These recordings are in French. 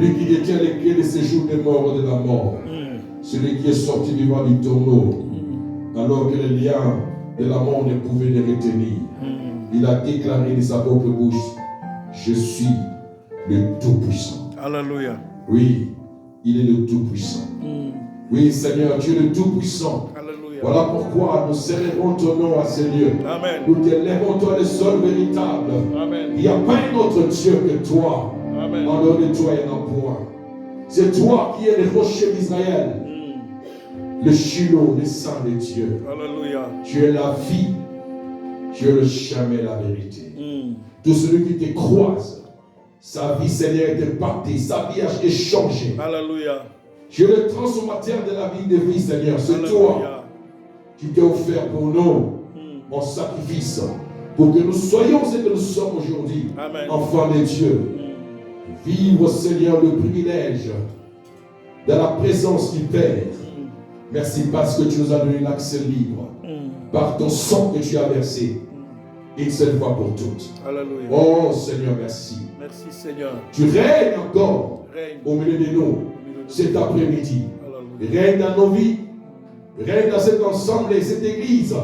Lui qui détient les clés de séjour des morts et de la mort. Celui qui est sorti vivant du tombeau, alors que les liens de la mort ne pouvaient les retenir. Il a déclaré de sa propre bouche, je suis le Tout-Puissant. Alléluia. Oui, il est le Tout-Puissant. Oui, Seigneur, tu es le Tout-Puissant. Alléluia. Voilà pourquoi nous célébrons ton nom à ces lieux. Amen. Nous t'élèvons, toi le seul véritable. Amen. Il n'y a pas un autre Dieu que toi. Amen. En dehors de toi, il n'y en a point. C'est toi qui es le rocher d'Israël. Le Shiloh, le sang de Dieu. Alléluia. Tu es la vie. Tu es le chemin et la vérité. Tout celui qui te croise, sa vie, Seigneur, est impactée. Sa vie a changé. Alléluia. Tu es le transformateur de la vie de vie, Seigneur. C'est toi qui t'es offert pour nous en sacrifice. Pour que nous soyons ce que nous sommes aujourd'hui. Enfants de Dieu. Vivre, Seigneur, le privilège de la présence du Père. Merci parce que tu nous as donné l'accès libre par ton sang que tu as versé une seule fois pour toutes. Alléluia. Oh Seigneur, merci. Merci Seigneur. Tu règnes encore au milieu de nous cet après-midi. Règne dans nos vies, règne dans cet ensemble et cette église.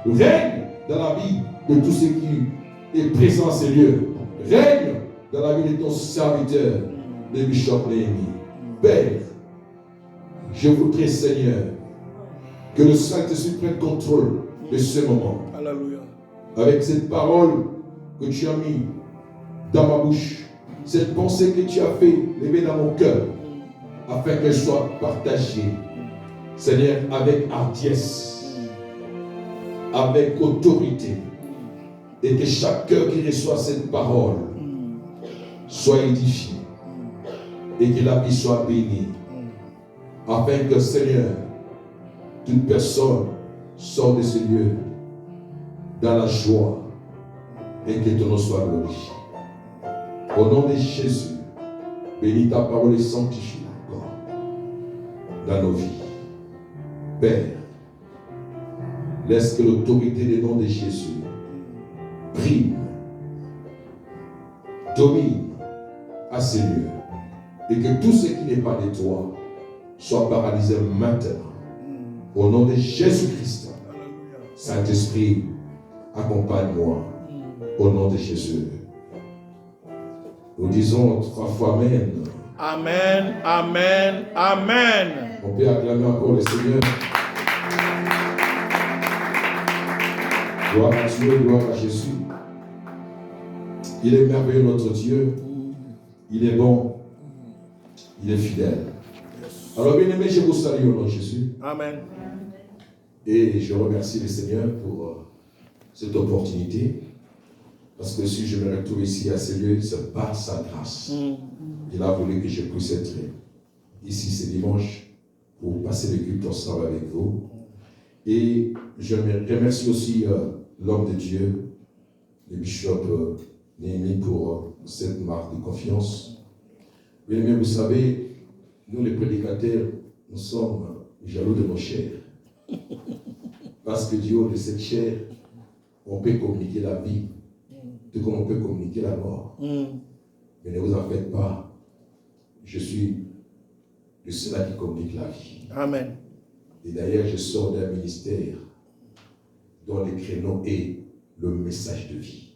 Règne dans la vie de tout ce qui est présent à ces lieux. Règne dans la vie de ton serviteur, de Bishop Néhémie. Père, je voudrais, Seigneur, que le Saint-Esprit prenne contrôle de ce moment. Alléluia. Avec cette parole que tu as mis dans ma bouche, cette pensée que tu as fait lever dans mon cœur, afin qu'elle soit partagée, Seigneur, avec hardiesse, avec autorité, et que chaque cœur qui reçoit cette parole soit édifié, et que la vie soit bénie. Afin que, Seigneur, toute personne sorte de ce lieu dans la joie et que ton nom soit glorifié. Au nom de Jésus, bénis ta parole et sanctifie encore dans nos vies. Père, laisse que l'autorité des noms de Jésus prime, domine à ces lieux et que tout ce qui n'est pas de toi soit paralysé maintenant. Au nom de Jésus-Christ, Saint-Esprit, accompagne-moi. Au nom de Jésus. Nous disons 3 fois Amen. Amen, Amen, Amen. On peut acclamer encore le Seigneur. Gloire à Dieu, gloire à Jésus. Il est merveilleux notre Dieu. Il est bon. Il est fidèle. Alors bien aimé, je vous salue au nom de Jésus. Amen. Et je remercie le Seigneur pour cette opportunité. Parce que si je me retrouve ici à ce lieu, c'est par sa grâce. Il a voulu que je puisse être ici ce dimanche pour passer le culte ensemble avec vous. Et je remercie aussi l'homme de Dieu, le bishop Néhémie, pour cette marque de confiance. Bien aimé, vous savez, nous les prédicateurs, nous sommes jaloux de nos chairs. Parce que du haut de cette chair, on peut communiquer la vie, tout comme on peut communiquer la mort. Mais ne vous en faites pas. Je suis de ceux-là qui communiquent la vie. Amen. Et d'ailleurs, je sors d'un ministère dont le créneau est le message de vie.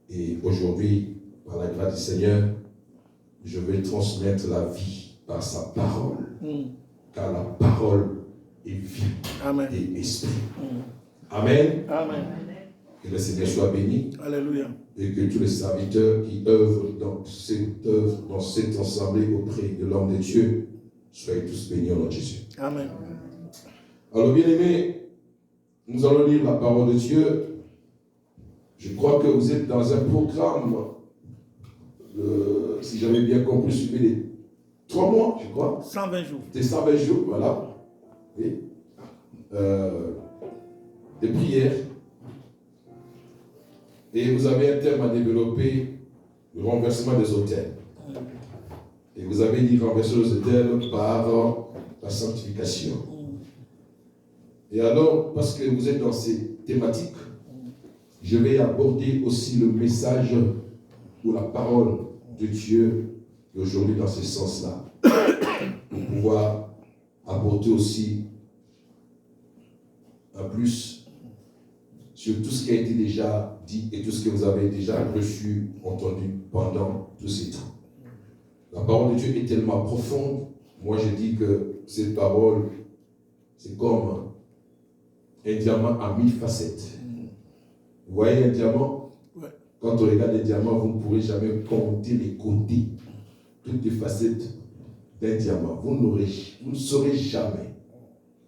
Et aujourd'hui, par la grâce du Seigneur, je vais transmettre la vie par sa parole. Car la parole est vie. Amen. Et esprit. Amen. Amen. Que le Seigneur soit béni. Alléluia. Et que tous les serviteurs qui œuvrent dans cette assemblée auprès de l'homme de Dieu soient tous bénis au nom de Jésus. Amen. Alors bien aimés, nous allons lire la parole de Dieu. Je crois que vous êtes dans un programme, si j'avais bien compris, suivi les 3 mois, je crois. 120 jours. C'est 120 jours, voilà. Oui. De prière. Et vous avez un thème à développer, le renversement des autels. Et vous avez dit renverser les autels par la sanctification. Et alors, parce que vous êtes dans ces thématiques, je vais aborder aussi le message ou la parole de Dieu, aujourd'hui dans ce sens-là, pour pouvoir apporter aussi un plus sur tout ce qui a été déjà dit et tout ce que vous avez déjà reçu, entendu pendant tous ces temps. La parole de Dieu est tellement profonde. Moi, je dis que cette parole, c'est comme un diamant à 1000 facettes. Vous voyez un diamant? Ouais. Quand on regarde les diamants, vous ne pourrez jamais compter les côtés, toutes les facettes d'un diamant. Vous ne saurez jamais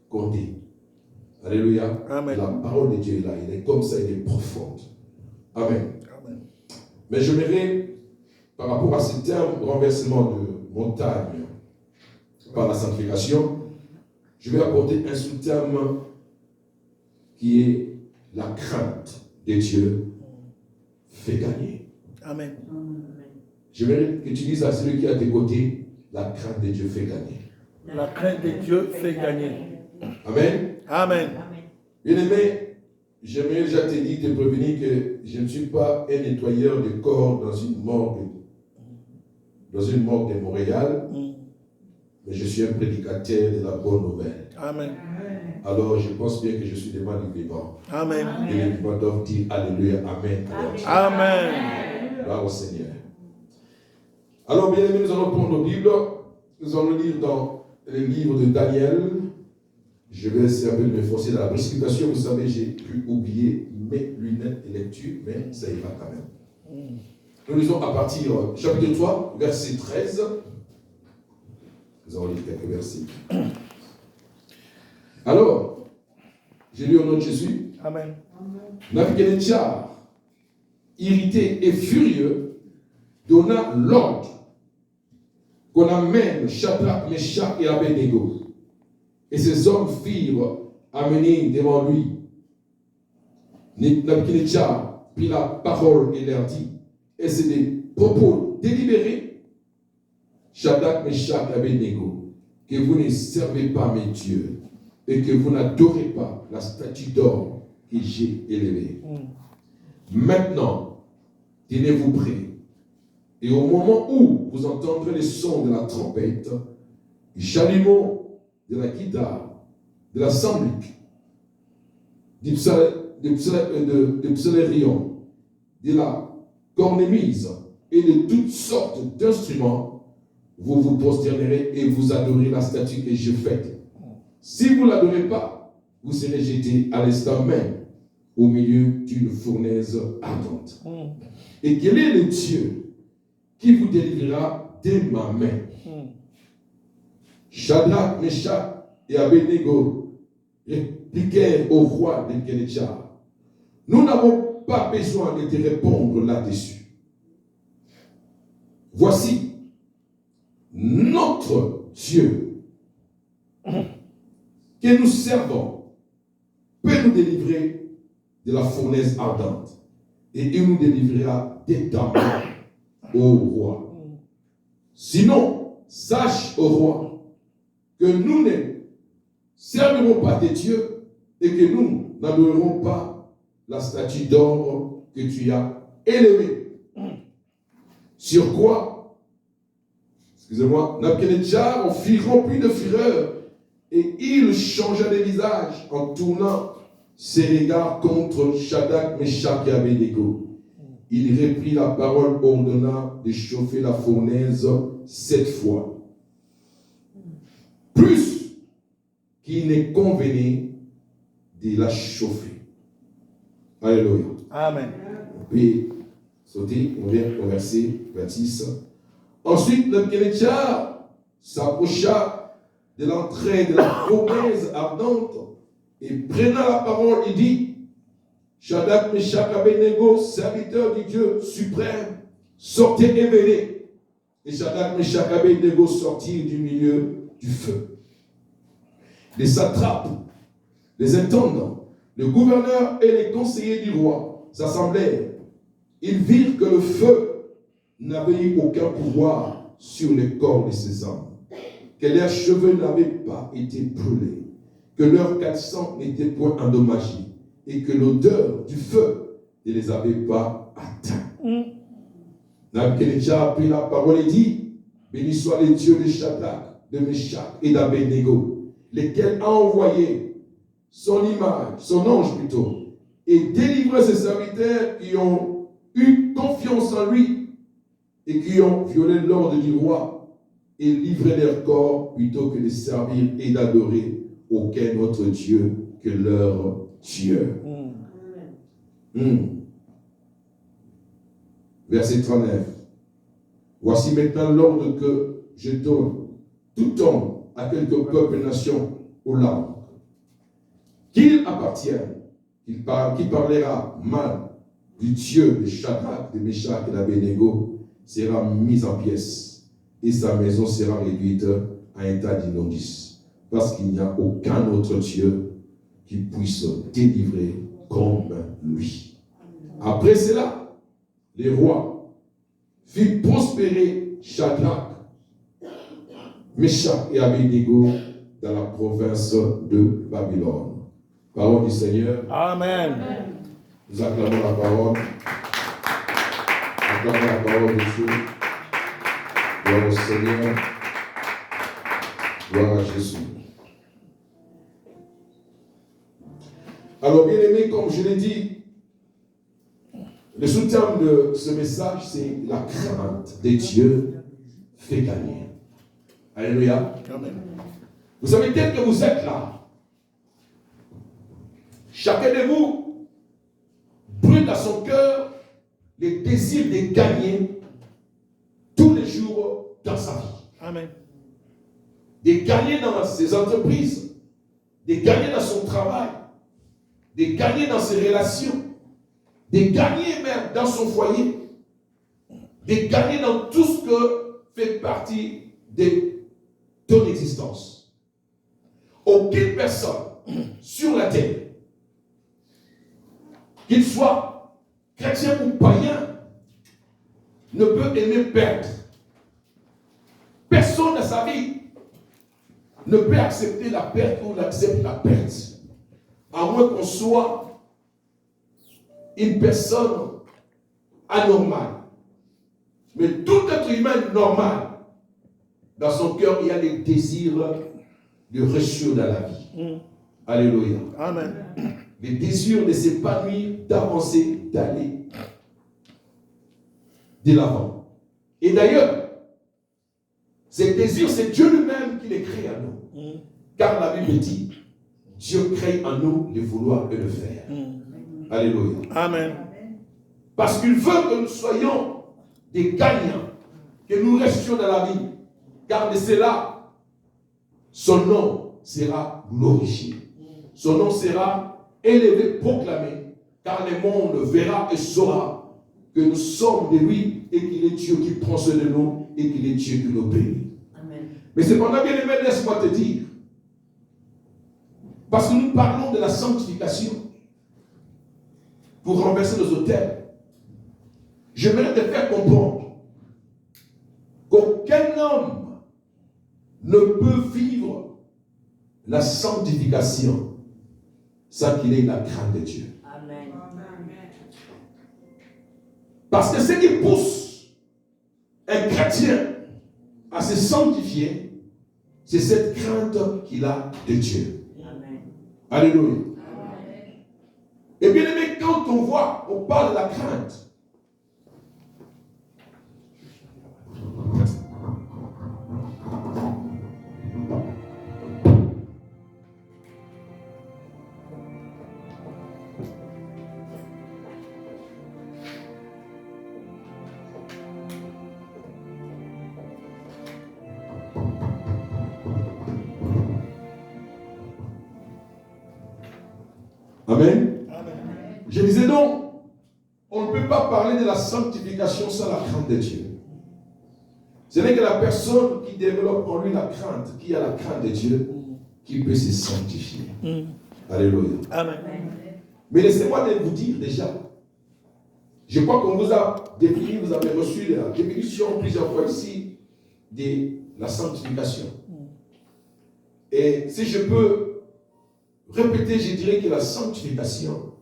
compter. Alléluia. Amen. La parole de Dieu est là. Elle est comme ça, elle est profonde. Amen. Amen. Mais je verrai, par rapport à ce terme, renversement de montagne par la sanctification, je vais apporter un sous-terme qui est la crainte de Dieu fait gagner. Amen. Je vais que tu dises à celui qui est à tes côtés, la crainte de Dieu fait gagner. La crainte de Dieu fait gagner. Amen. Amen. Bien-aimé, j'aimerais déjà te prévenir que je ne suis pas un nettoyeur de corps dans une morgue de Montréal, mais je suis un prédicateur de la bonne nouvelle. Amen. Alors je pense bien que je suis devant les vivants. Amen. Et les vivants doivent dire Alléluia, Amen. Amen. Gloire au Seigneur. Alors, bien aimés, nous allons prendre nos Bibles. Nous allons lire dans le livre de Daniel. Je vais essayer un peu de me forcer dans la précipitation. Vous savez, j'ai pu oublier mes lunettes de lecture, mais ça ira quand même. Nous lisons à partir chapitre 3, verset 13. Nous allons lire quelques versets. Alors, j'ai lu au nom de Jésus. Amen. Nabuchodonosor, irrité et furieux, donna l'ordre qu'on amène Shadrach, Meshach et Abednego. Et ces hommes firent amener devant lui. Nabuchodonosor prit la parole et leur dit, et c'est des propos délibérés, Shadrach, Meshach et Abednego, que vous ne servez pas mes dieux et que vous n'adorez pas la statue d'or que j'ai élevée. Maintenant, tenez-vous prêts. Et au moment où vous entendrez les sons de la trompette, du chalumeau, de la guitare, de la sambuc, du psalterion, de la cornemuse et de toutes sortes d'instruments, vous vous prosternerez et vous adorez la statue que j'ai faite. Si vous ne l'adorez pas, vous serez jeté à l'instant même au milieu d'une fournaise ardente. Et quel est le Dieu qui vous délivrera de ma main? Shadrach, Meshach et Abednego répliquèrent au roi Nabuchodonosor, nous n'avons pas besoin de te répondre là-dessus. Voici, notre Dieu que nous servons peut nous délivrer de la fournaise ardente et il nous délivrera des ta main, ô roi. Sinon, sache, ô roi, que nous ne servirons pas tes dieux et que nous n'adorerons pas la statue d'or que tu as élevée. Sur quoi, excusez-moi, Nabuchodonosor en fit rempli de fureur et il changea de visage en tournant ses regards contre Shadrach, Meshach et Abednego. Il reprit la parole, ordonna de chauffer la fournaise 7 fois. Plus qu'il n'est convenu de la chauffer. Alléluia. Amen. On peut sauter, on vient au verset 26. Ensuite, Nabuchodonosor s'approcha de l'entrée de la fournaise ardente et prenant la parole, il dit, Shadrach, Meshach, Abednego, serviteurs du Dieu suprême, sortez et venez. Et Shadrach, Meshach, Abednego sortirent du milieu du feu. Les satrapes, les intendants, le gouverneur et les conseillers du roi s'assemblèrent. Ils virent que le feu n'avait eu aucun pouvoir sur les corps de ces hommes, que leurs cheveux n'avaient pas été brûlés, que leurs 400 n'étaient point endommagés, et que l'odeur du feu ne les avait pas atteints. Nabuchodonosor prit la parole et dit, Béni soit le Dieu de Shadrach, de Meshach et d'Abednego, lesquels a envoyé son image, son ange plutôt, et délivré ses serviteurs qui ont eu confiance en lui et qui ont violé l'ordre du roi et livré leur corps plutôt que de servir et d'adorer aucun autre Dieu que leur Dieu. Verset 39. Voici maintenant l'ordre que je donne tout homme à quelque peuple, nation ou langue, qu'il appartienne, qui parlera mal du Dieu de Shadrach, de Meshach et d'Abednego, sera mis en pièces et sa maison sera réduite à un tas d'immondices, parce qu'il n'y a aucun autre Dieu qui puisse délivrer comme lui. Après cela, les rois firent prospérer Shadrach, Meshach et Abednego dans la province de Babylone. Parole du Seigneur. Amen. Nous acclamons la parole. Acclamons la parole de Dieu. Gloire au Seigneur. Gloire à Jésus. Alors, bien aimé, comme je l'ai dit, le sous-terme de ce message, c'est la crainte de Dieu fait gagner. Alléluia. Amen. Vous savez, tel que vous êtes là, chacun de vous brûle dans son cœur le désir de gagner tous les jours dans sa vie. Amen. De gagner dans ses entreprises, de gagner dans son travail, de gagner dans ses relations, de gagner même dans son foyer, de gagner dans tout ce que fait partie de ton existence. Aucune personne sur la terre, qu'il soit chrétien ou païen, ne peut aimer perdre. Personne dans sa vie ne peut accepter la perte ou n'accepte la perte, à moins qu'on soit une personne anormale. Mais tout être humain normal, dans son cœur, il y a les désirs de réussir dans la vie. Alléluia. Amen. Les désirs de s'épanouir, d'avancer, d'aller de l'avant. Et d'ailleurs, ces désirs, c'est Dieu lui-même qui les crée à nous. Car la Bible dit, Dieu crée en nous le vouloir et le faire. Alléluia. Amen. Parce qu'il veut que nous soyons des gagnants, que nous restions dans la vie. Car de cela, son nom sera glorifié. Son nom sera élevé, proclamé, car le monde verra et saura que nous sommes de lui et qu'il est Dieu qui prend soin de nous et qu'il est Dieu qui nous bénit. Amen. Mais cependant, bien aimé, laisse-moi te dire, parce que nous parlons de la sanctification pour renverser nos autels, j'aimerais te faire comprendre qu'aucun homme ne peut vivre la sanctification sans qu'il ait la crainte de Dieu. Amen. Parce que ce qui pousse un chrétien à se sanctifier, c'est cette crainte qu'il a de Dieu. Amen. Alléluia. Amen. Et bien aimé, quand on parle de la crainte, Amen. Amen. Je disais donc, on ne peut pas parler de la sanctification sans la crainte de Dieu. Ce n'est que la personne qui développe en lui la crainte, qui a la crainte de Dieu, qui peut se sanctifier. Alléluia. Amen. Mais laissez-moi vous dire déjà, je crois qu'on vous a défini, vous avez reçu la définition plusieurs fois ici de la sanctification. Et si je peux répéter, je dirais que la sanctification,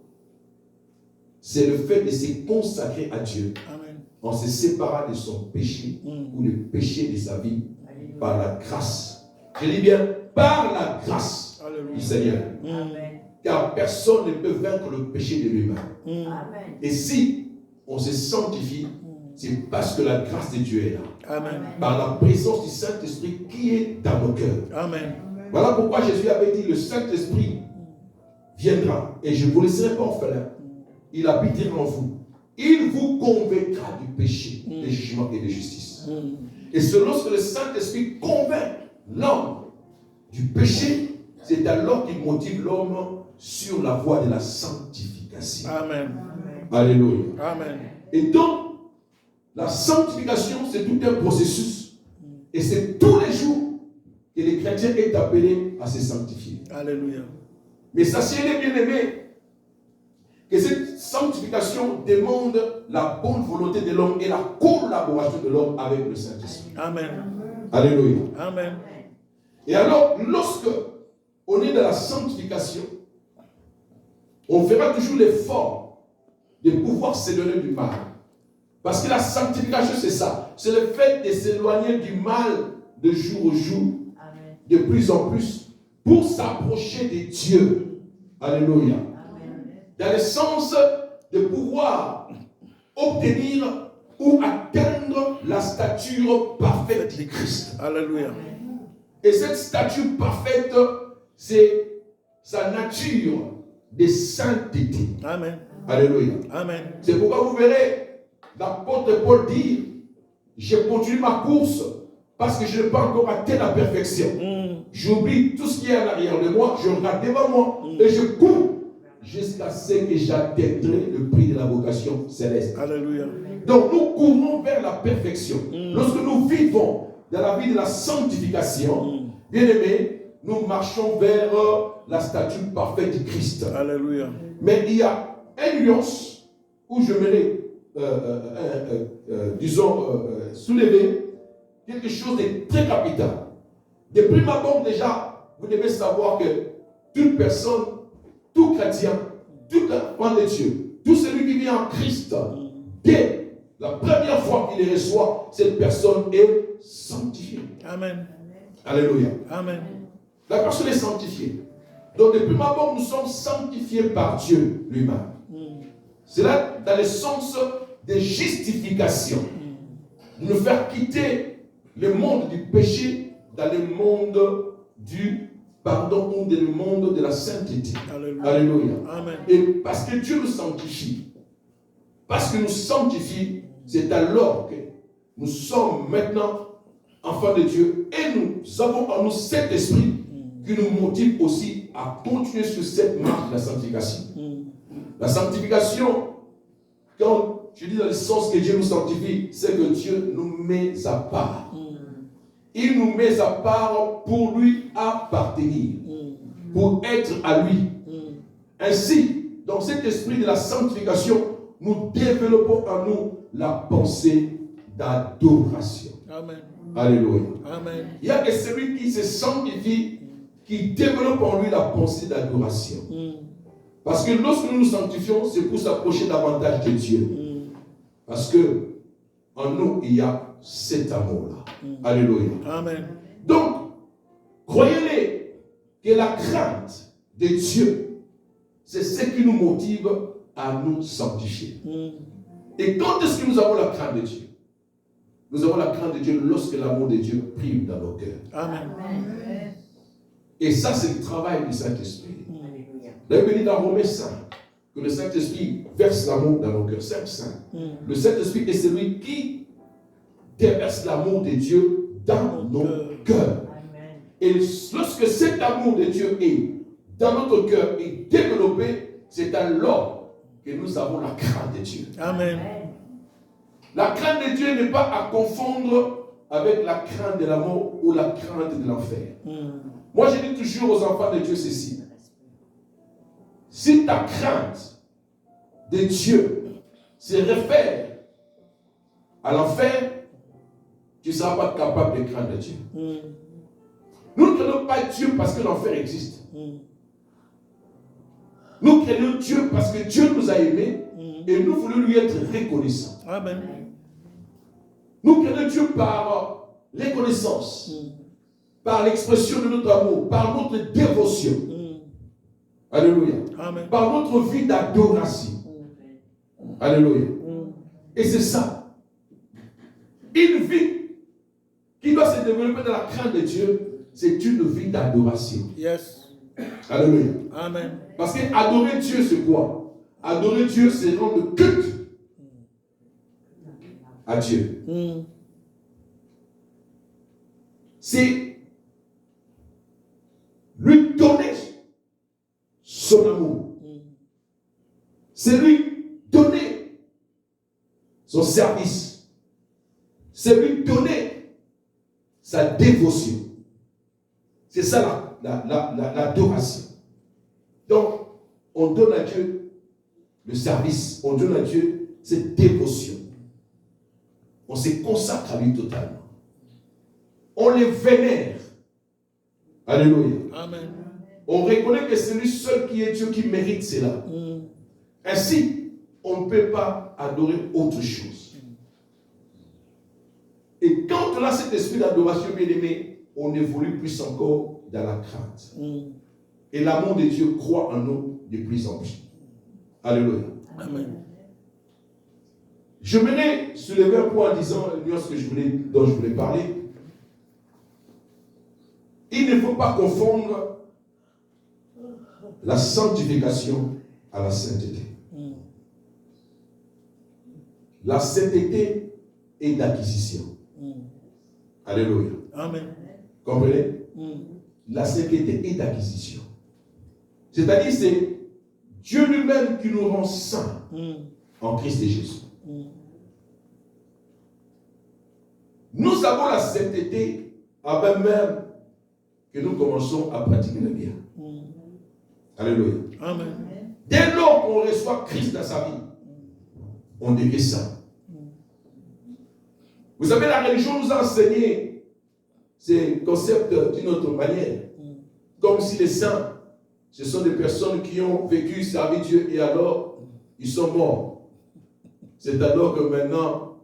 c'est le fait de se consacrer à Dieu. Amen. en se séparant de son péché ou le péché de sa vie par la grâce. Je dis bien par la grâce du Seigneur. Car personne ne peut vaincre le péché de lui-même. Et si on se sanctifie, c'est parce que la grâce de Dieu est là. Amen. Par la présence du Saint-Esprit qui est dans nos cœurs. Amen. Voilà pourquoi Jésus avait dit, le Saint-Esprit viendra et je ne vous laisserai pas orphelin. Il habitera en vous. Il vous convaincra du péché, du jugement et de justice. Et c'est lorsque le Saint-Esprit convainc l'homme du péché, c'est alors qu'il motive l'homme sur la voie de la sanctification. Amen. Alléluia. Amen. Et donc, la sanctification, c'est tout un processus. Et c'est tous les jours que les chrétiens est appelé à se sanctifier. Alléluia. Mais sachez-les, bien-aimés, que cette sanctification demande la bonne volonté de l'homme et la collaboration de l'homme avec le Saint-Esprit. Amen. Alléluia. Amen. Et alors, lorsque on est dans la sanctification, on fera toujours l'effort de pouvoir s'éloigner du mal. Parce que la sanctification, c'est ça. C'est le fait de s'éloigner du mal de jour au jour, de plus en plus, pour s'approcher de Dieu. Alléluia. Dans le sens de pouvoir obtenir ou atteindre la stature parfaite du Christ. Alléluia. Et cette stature parfaite, c'est sa nature de sainteté. Amen. Alléluia. Amen. C'est pourquoi vous verrez l'apôtre Paul dire, j'ai continué ma course parce que je n'ai pas encore atteint la perfection. J'oublie tout ce qui est en arrière de moi, je regarde devant moi et je cours jusqu'à ce que j'atteindrai le prix de la vocation céleste. Alléluia. Donc nous courons vers la perfection. Lorsque nous vivons dans la vie de la sanctification, bien aimés, nous marchons vers la stature parfaite du Christ. Alléluia. Mais il y a une nuance où je m'aimerais, soulever quelque chose de très capital. De prime abord déjà, vous devez savoir que toute personne, tout chrétien, tout enfant de Dieu, tout celui qui vit en Christ, dès la première fois qu'il les reçoit, cette personne est sanctifiée. Amen. Alléluia. Amen. La personne est sanctifiée. Donc, de prime abord, nous sommes sanctifiés par Dieu lui-même. C'est là dans le sens de justification. De nous faire quitter le monde du péché dans le monde du pardon ou dans le monde de la sainteté. Alléluia. Alléluia. Amen. Et parce que Dieu nous sanctifie, parce que nous sanctifie, c'est alors que nous sommes maintenant enfants de Dieu et nous avons en nous cet esprit qui nous motive aussi à continuer sur cette marche de la sanctification. La sanctification, quand je dis dans le sens que Dieu nous sanctifie, c'est que Dieu nous met à part. Il nous met à part pour lui appartenir, pour être à lui. Ainsi, dans cet esprit de la sanctification, nous développons en nous la pensée d'adoration. Amen. Alléluia. Amen. Il y a que celui qui se sanctifie, qui développe en lui la pensée d'adoration. Parce que lorsque nous nous sanctifions, c'est pour s'approcher davantage de Dieu. Parce que en nous, il y a cet amour-là. Alléluia. Amen. Donc, croyez-les que la crainte de Dieu, c'est ce qui nous motive à nous sanctifier. Et quand est-ce que nous avons la crainte de Dieu? Nous avons la crainte de Dieu lorsque l'amour de Dieu prime dans nos cœurs. Amen. Et ça, c'est le travail du Saint-Esprit. La Bible dit dans Romains 5 que le Saint-Esprit verse l'amour dans nos cœurs. 5. Le Saint-Esprit est celui qui déverse l'amour de Dieu dans nos cœurs. Et lorsque cet amour de Dieu est dans notre cœur et développé, c'est alors que nous avons la crainte de Dieu. Amen. La crainte de Dieu n'est pas à confondre avec la crainte de la mort ou la crainte de l'enfer. Moi, je dis toujours aux enfants de Dieu ceci. Si ta crainte de Dieu se réfère à l'enfer, tu ne seras pas capable de craindre Dieu. Nous ne craignons pas Dieu parce que l'enfer existe. Nous craignons Dieu parce que Dieu nous a aimés et nous voulons lui être reconnaissants. Amen. Nous craignons Dieu par les connaissances, par l'expression de notre amour, par notre dévotion. Alléluia. Amen. Par notre vie d'adoration. Alléluia. Et c'est ça. Une vie qui doit se développer dans la crainte de Dieu, c'est une vie d'adoration. Yes. Alléluia. Amen. Parce que adorer Dieu, c'est quoi? Adorer Dieu, c'est rendre culte à Dieu. C'est lui donner son amour. C'est lui donner son service. C'est lui donner sa dévotion. C'est ça l'adoration. Donc, on donne à Dieu le service. On donne à Dieu cette dévotion. On se consacre à lui totalement. On les vénère. Alléluia. Amen. On reconnaît que c'est lui seul qui est Dieu qui mérite cela. Ainsi, on ne peut pas adorer autre chose. Et quand on a cet esprit d'adoration, bien aimé, on évolue plus encore dans la crainte. Et l'amour de Dieu croît en nous de plus en plus. Alléluia. Amen. Je venais soulever un point en disant une nuance dont je voulais parler. Il ne faut pas confondre la sanctification à la sainteté. La sainteté est d'acquisition. Alléluia. Amen. Comprenez? La sainteté est d'acquisition. C'est-à-dire c'est Dieu lui-même qui nous rend saints en Christ et Jésus. Nous avons la sainteté avant même que nous commençons à pratiquer le bien. Alléluia. Amen. Dès lors qu'on reçoit Christ dans sa vie, on devient saint. Vous savez, la religion nous a enseigné ces concepts d'une autre manière. Comme si les saints, ce sont des personnes qui ont vécu, servi Dieu et alors ils sont morts. C'est alors que maintenant,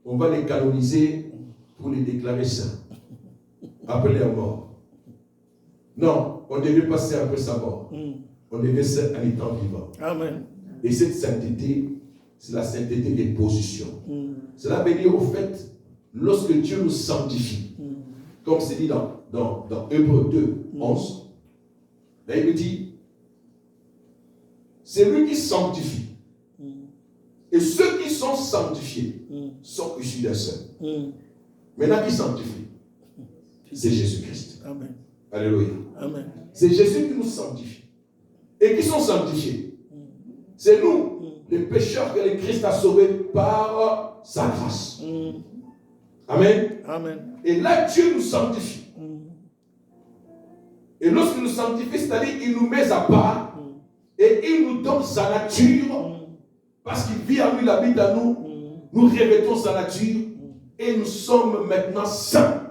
on va les canoniser pour les déclarer saints. Après leur mort. Non, on devait passer après sa mort. On devait saint en étant vivant. Amen. Et cette sainteté, c'est la sainteté des positions. Cela veut dire au fait, lorsque Dieu nous sanctifie, comme c'est dit dans Hébreux 2, 11, là il me dit, c'est lui qui sanctifie. Et ceux qui sont sanctifiés sont issus d'un seul. Maintenant, qui sanctifie? C'est Jésus-Christ. Amen. Alléluia. Amen. C'est Jésus qui nous sanctifie. Et qui sont sanctifiés? C'est nous, les pécheurs que le Christ a sauvés par sa grâce. Amen. Amen. Et là, Dieu nous sanctifie. Et lorsqu'il nous sanctifie, c'est-à-dire qu'il nous met à part et il nous donne sa nature parce qu'il vit en lui, il habite à nous. Nous revêtons sa nature et nous sommes maintenant saints.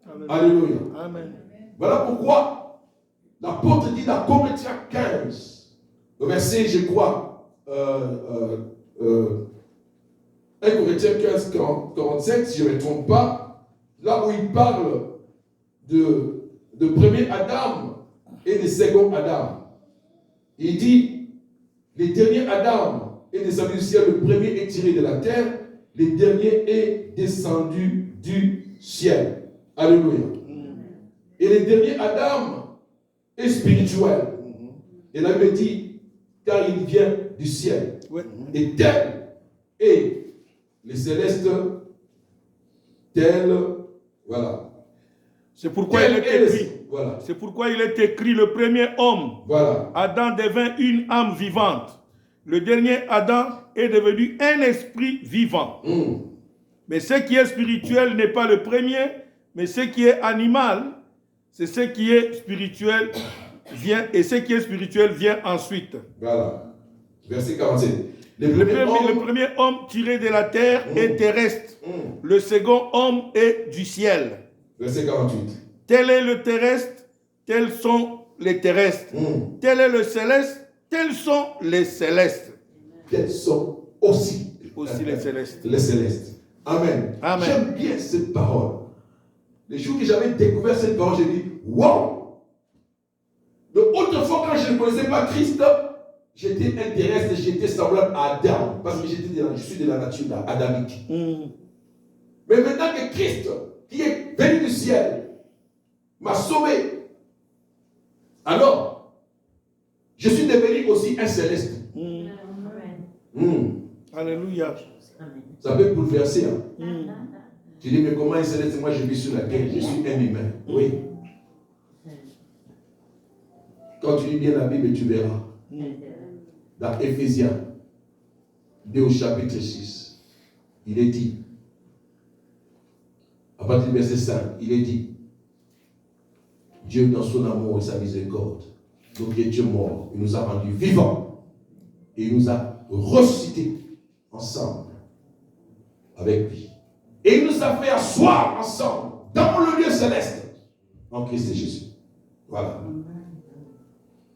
Amen. Alléluia. Amen. Voilà pourquoi l'apôtre dit dans Corinthiens 15, le verset, je crois, 1 Corinthiens 15, 47, si je ne me trompe pas, là où il parle de premier Adam et de second Adam. Il dit, le dernier Adam est descendu du ciel, le premier est tiré de la terre, le dernier est descendu du ciel. Alléluia. Et le dernier Adam est spirituel. Et la Bible dit, car il vient du ciel. Ouais. Et tel est les célestes, tel, voilà. C'est pourquoi il est écrit. Voilà. C'est pourquoi il est écrit, le premier homme, Voilà. Adam devint une âme vivante. Le dernier Adam est devenu un esprit vivant. Mais ce qui est spirituel n'est pas le premier, mais ce qui est animal, c'est ce qui est spirituel vient, et ce qui est spirituel vient ensuite. Voilà. Verset 47. Le premier homme tiré de la terre est terrestre. Le second homme est du ciel. Verset 48. Tel est le terrestre, tels sont les terrestres. Tel est le céleste, tels sont les célestes. Tels sont aussi Les célestes. les célestes. Amen. Amen. J'aime bien cette parole. Les jours que j'avais découvert cette parole, j'ai dit, wow! Autrefois, quand je ne connaissais pas Christ, j'étais un terrestre, j'étais semblable à Adam, parce que je suis de la nature adamique. Mais maintenant que Christ, qui est venu du ciel, m'a sauvé, alors, je suis devenu aussi un céleste. Alléluia. Ça peut bouleverser. Tu dis, mais comment un céleste? Moi, je vis sur la terre, je suis un humain. Oui. Quand tu lis bien la Bible, tu verras. Dans Éphésiens 2 au chapitre 6, il est dit, à partir du verset 5, il est dit, Dieu dans son amour et sa miséricorde, donc il est Dieu mort, il nous a rendus vivants et il nous a ressuscités ensemble avec lui. Et il nous a fait asseoir ensemble dans le lieu céleste en Christ Jésus. Voilà.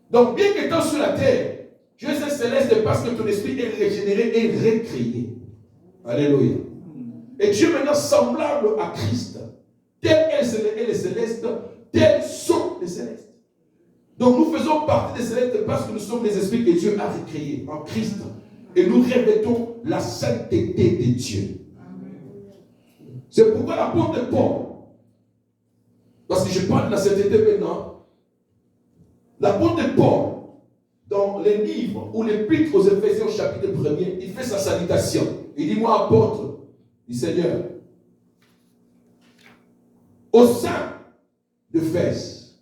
Donc, bien qu'étant sur la terre, tu es un céleste parce que ton esprit est régénéré et recréé. Alléluia. Et tu es maintenant semblable à Christ. Tel est les célestes, tels sont les célestes. Donc, nous faisons partie des célestes parce que nous sommes les esprits que Dieu a recréés en Christ. Et nous revêtons la sainteté de Dieu. C'est pourquoi l'apôtre Paul, parce que je parle de la sainteté maintenant, l'apôtre Paul, dans les livres ou l'épître aux Éphésiens au chapitre 1er, il fait sa salutation. Il dit, moi apôtre du Seigneur, au sein d'Éphèse.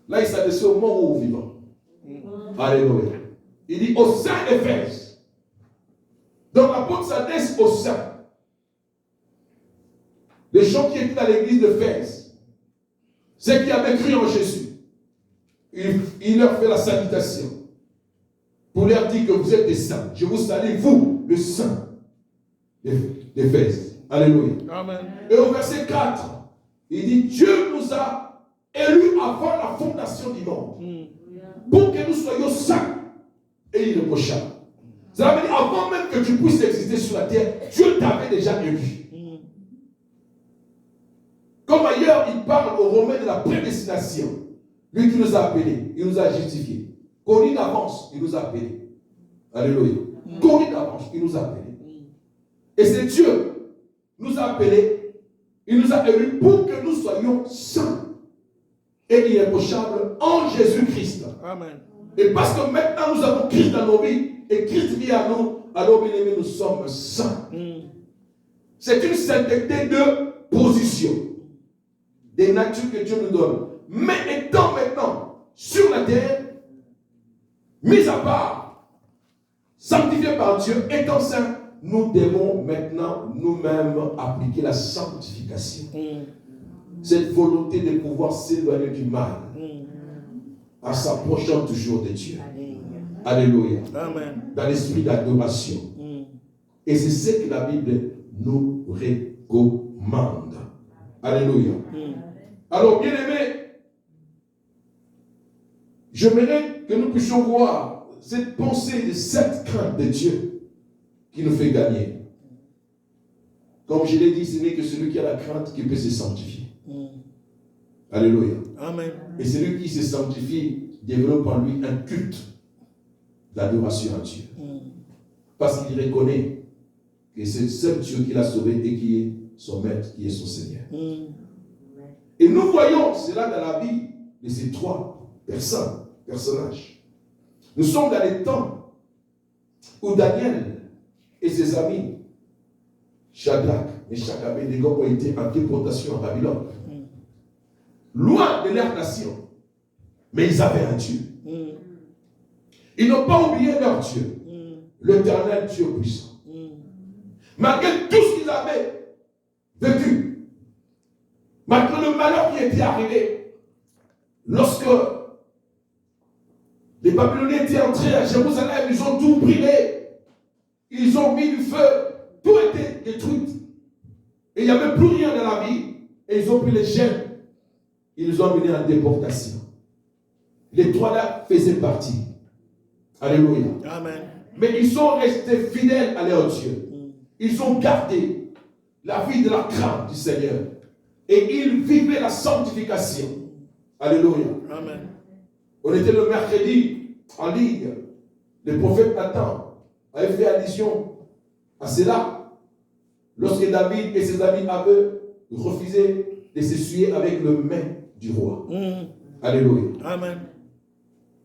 Là, il s'adresse au mort ou au vivant. Alléluia. Il dit au sein d'Éphèse. Donc l'apôtre s'adresse au sein. Les gens qui étaient dans l'église d'Éphèse, ceux qui avaient cru en Jésus, il leur fait la salutation pour leur dire que vous êtes des saints. Je vous salue, vous, le saint d'Éphèse. Alléluia. Amen. Et au verset 4, il dit, Dieu nous a élus avant la fondation du monde pour que nous soyons saints et irréprochables. Ça veut dire, avant même que tu puisses exister sur la terre, Dieu t'avait déjà élu. Comme ailleurs, il parle aux Romains de la prédestination. Lui qui nous a appelés, il nous a justifiés. Connu d'avance, il nous a appelés. Alléluia. Connu d'avance, il nous a appelés. Et c'est Dieu qui nous a appelés, il nous a élus pour que nous soyons saints et irréprochables en Jésus-Christ. Amen. Et parce que maintenant nous avons Christ dans nos vies, et Christ vit à nous, alors bien aimés, nous sommes saints. C'est une sainteté de position, des natures que Dieu nous donne. Mais étant maintenant sur la terre, mis à part, sanctifié par Dieu, étant saint, nous devons maintenant nous-mêmes appliquer la sanctification. Cette volonté de pouvoir s'éloigner du mal en s'approchant toujours de Dieu. Alléluia. Amen. Dans l'esprit d'adoration. Et c'est ce que la Bible nous recommande. Alléluia. Alors, bien aimés, j'aimerais que nous puissions voir cette pensée de cette crainte de Dieu qui nous fait gagner. Comme je l'ai dit, ce n'est que celui qui a la crainte qui peut se sanctifier. Alléluia. Amen. Et celui qui se sanctifie développe en lui un culte d'adoration à Dieu. Parce qu'il reconnaît que c'est le seul Dieu qui l'a sauvé et qui est son maître, qui est son Seigneur. Et nous voyons cela dans la vie de ces trois personnages. Nous sommes dans les temps où Daniel et ses amis, Shadrach, Meshach et Abednego, ont été en déportation à Babylone. Loin de leur nation. Mais ils avaient un Dieu. Ils n'ont pas oublié leur Dieu. L'éternel Dieu puissant. Malgré tout ce qu'ils avaient vécu, malgré le malheur qui était arrivé, lorsque les Babyloniens étaient entrés à Jérusalem, ils ont tout brûlé. Ils ont mis du feu. Tout était détruit. Et il n'y avait plus rien dans la vie. Et ils ont pris les gemmes. Ils les ont amenés en déportation. Les trois là faisaient partie. Alléluia. Amen. Mais ils sont restés fidèles à leur Dieu. ils ont gardé la vie de la crainte du Seigneur. Et ils vivaient la sanctification. Alléluia. Amen. On était le mercredi en ligne. Le prophète Nathan avait fait allusion à cela. Lorsque David et ses amis avaient refusé de s'essuyer avec le main du roi. Alléluia. Amen.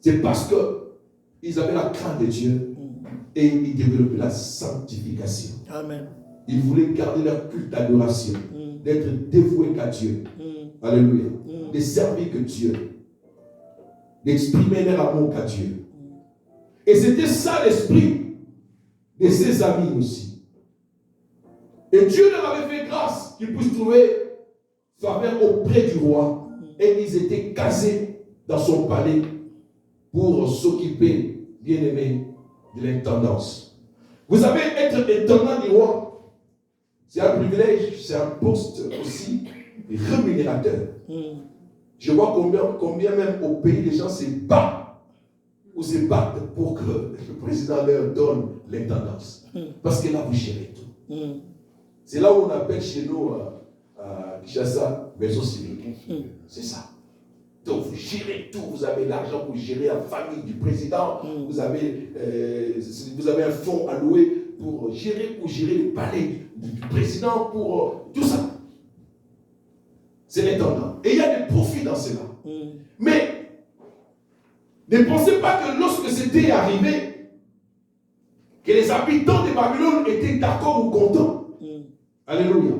C'est parce qu'ils avaient la crainte de Dieu et ils développaient la sanctification. Amen. Ils voulaient garder leur culte d'adoration, d'être dévoués qu'à Dieu. Alléluia. De servir que Dieu. D'exprimer leur amour qu'à Dieu. Et c'était ça l'esprit de ses amis aussi. Et Dieu leur avait fait grâce qu'ils puissent trouver faveur auprès du roi. Et ils étaient casés dans son palais pour s'occuper, bien aimé, de l'intendance. Vous savez, être intendant du roi, c'est un privilège, c'est un poste aussi rémunérateur. Je vois combien même au pays, les gens se battent ou se battent pour que le président leur donne l'intendance. Parce que là, vous gérez tout. C'est là où on appelle chez nous, à Kinshasa, maison civique. C'est ça. Donc, vous gérez tout. Vous avez l'argent pour gérer la famille du président. Vous avez un fonds alloué pour gérer le palais du président, pour tout ça. C'est l'intendant. Et il y a des profits dans cela. Mais ne pensez pas que lorsque c'était arrivé, que les habitants de Babylone étaient d'accord ou contents. Alléluia.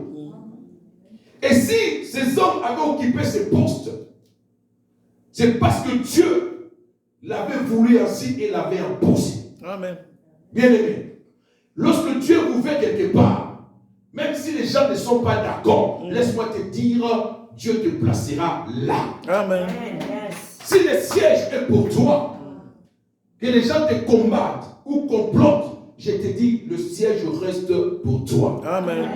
Et si ces hommes avaient occupé ces postes, c'est parce que Dieu l'avait voulu ainsi et l'avait imposé. Amen. Bien aimé, lorsque Dieu vous fait quelque part, même si les gens ne sont pas d'accord, laisse-moi te dire, Dieu te placera là. Amen. Si le siège est pour toi, que les gens te combattent ou complotent, je te dis, le siège reste pour toi. Amen.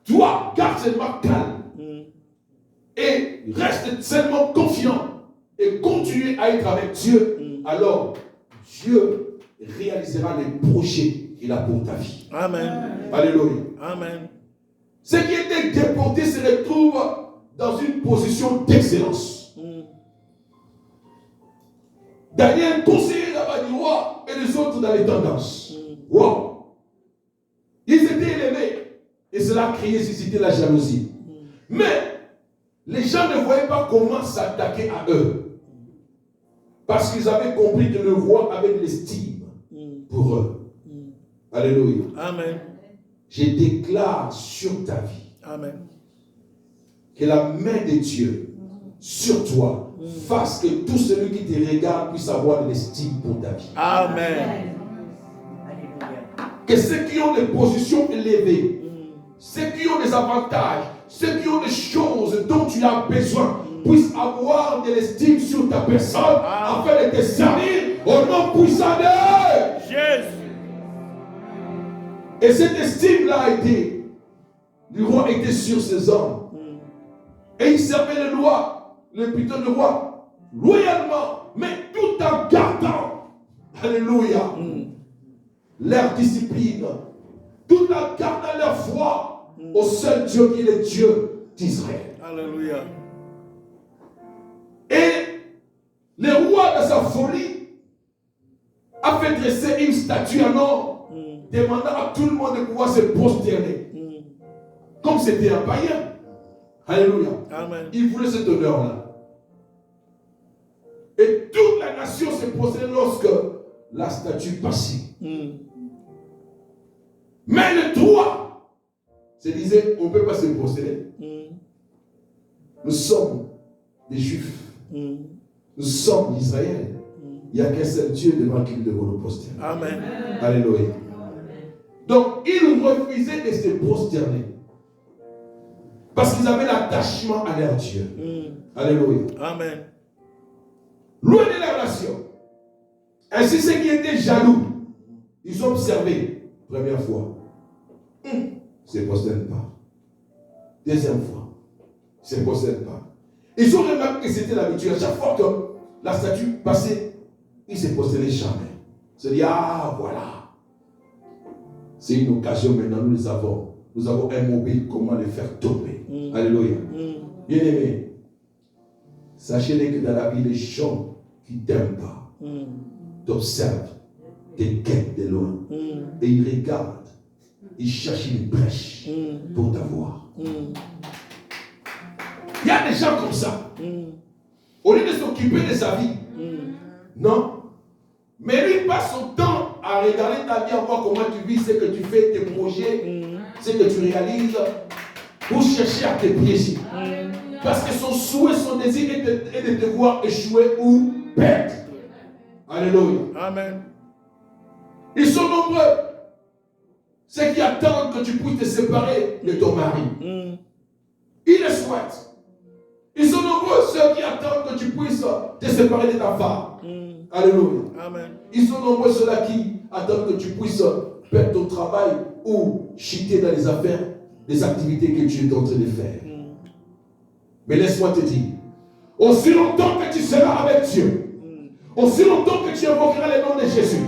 Toi, garde seulement calme. Et reste seulement confiant. Et continue à être avec Dieu. Alors, Dieu réalisera les projets qu'il a pour ta vie. Amen. Alléluia. Amen. Ceux qui étaient déportés se retrouvent dans une position d'excellence. Daniel, conseiller là-bas du roi, et les autres dans les tendances. Wow. Ils étaient élevés. Et cela a créé, suscité la jalousie. Mais les gens ne voyaient pas comment s'attaquer à eux. Parce qu'ils avaient compris que le roi avait de l'estime pour eux. Alléluia. Amen. Je déclare sur ta vie. Amen. Que la main de Dieu sur toi fasse que tout celui qui te regarde puisse avoir de l'estime pour ta vie. Amen. Que ceux qui ont des positions élevées, ceux qui ont des avantages, ceux qui ont des choses dont tu as besoin, puissent avoir de l'estime sur ta personne afin de te servir au nom puissant de Jésus. Et cette estime-là a été, le roi était sur ses hommes. Et il servait plutôt le roi, loyalement, mais tout en gardant, alléluia, leur discipline, tout en gardant leur foi au seul Dieu qui est le Dieu d'Israël. Alléluia. Et le roi, de sa folie, a fait dresser une statue en or, demandant à tout le monde de pouvoir se prosterner. Comme c'était un païen. Alléluia. Amen. Il voulait cet honneur-là. Et toute la nation se prosternait lorsque la statue passait. Mais le droit se disait, on ne peut pas se prosterner. Nous sommes des Juifs. Nous sommes d'Israël. Il n'y a qu'un seul Dieu devant qui nous devons nous prosterner. Amen. Alléluia. Donc, ils refusaient de se prosterner. Parce qu'ils avaient l'attachement à leur Dieu. Alléluia. Amen. Loin de la relation. Ainsi, ceux qui étaient jaloux, ils ont observé, première fois, ils ne se prosternent pas. Deuxième fois, ils ne se prosternent pas. Ils ont remarqué que c'était l'habitude. À chaque fois que la statue passait, ils ne se prosternaient jamais. Ils se disent, ah voilà. C'est une occasion maintenant, nous les avons. Nous avons un mobile, comment le faire tomber. Alléluia. Bien aimé, sachez que dans la vie, les gens qui ne t'aiment pas t'observent, te guettent de loin et ils regardent, ils cherchent une brèche pour t'avoir. Il y a des gens comme ça. Au lieu de s'occuper de sa vie, non. Mais lui passe son temps à regarder ta vie, à voir comment tu vis, ce que tu fais, tes projets, ce que tu réalises, pour chercher à te piéger. Parce que son souhait, son désir est de te voir échouer ou perdre. Alléluia. Amen. Ils sont nombreux. Ceux qui attendent que tu puisses te séparer de ton mari. Ils le souhaitent. Ils sont nombreux ceux qui attendent que tu puisses te séparer de ta femme. Alléluia. Amen. Ils sont nombreux ceux-là qui attendent que tu puisses perdre ton travail ou chuter dans les affaires, les activités que tu es en train de faire. Mais laisse-moi te dire, aussi longtemps que tu seras avec Dieu, aussi longtemps que tu invoqueras le nom de Jésus,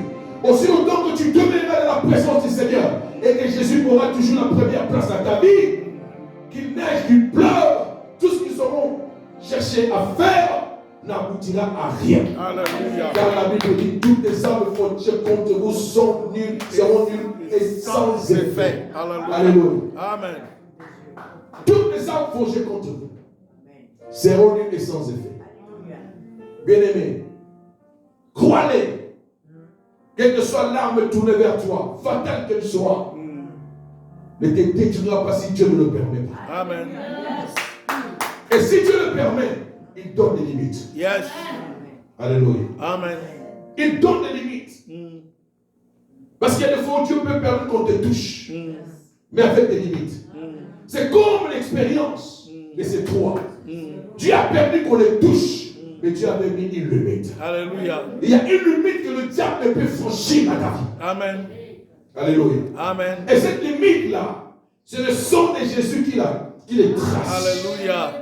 aussi longtemps que tu demeureras dans la présence du Seigneur et que Jésus aura toujours la première place dans ta vie, qu'il neige, qu'il pleuve, tout ce qu'ils auront cherché à faire n'aboutira à rien. Alléluia. Car la Bible dit toutes les armes forgées contre vous sont nulles, seront nulles et sans effet. Alléluia. Amen. Toutes les armes forgées contre vous seront nulles et sans effet. Bien-aimé, crois-les. Quelle que soit l'arme tournée vers toi, fatale qu'elle soit, ne te détruira pas si Dieu ne le permet pas. Amen. Et si Dieu le permet, il donne des limites. Yes. Alléluia. Amen. Il donne des limites. Parce qu'il y a des fois où Dieu peut permettre qu'on te touche, mais avec des limites. C'est comme l'expérience de ces trois. Dieu a permis qu'on les touche, mais Dieu avait mis une limite. Alléluia. Il y a une limite que le diable ne peut franchir à ta vie. Amen. Alléluia. Amen. Et cette limite-là, c'est le sang de Jésus qui les trace. Alléluia.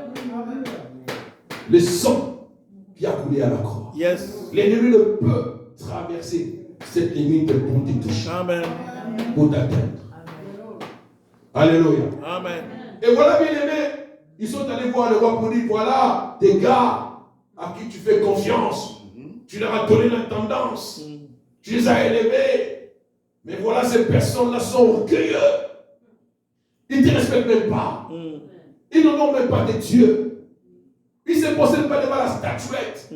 Le sang qui a coulé à la croix. Yes. L'ennemi ne peut traverser cette limite pour te toucher, Amen. pour t'atteindre. Alléluia. Amen. Et voilà, bien aimé, ils sont allés voir le roi pour dire, voilà, des gars à qui tu fais confiance. Tu leur as donné l'intendance. Tu les as élevés. Mais voilà, ces personnes-là sont orgueilleux. Ils ne te respectent même pas. Ils n'en ont même pas de Dieu. Ils ne se possèdent pas devant la statuette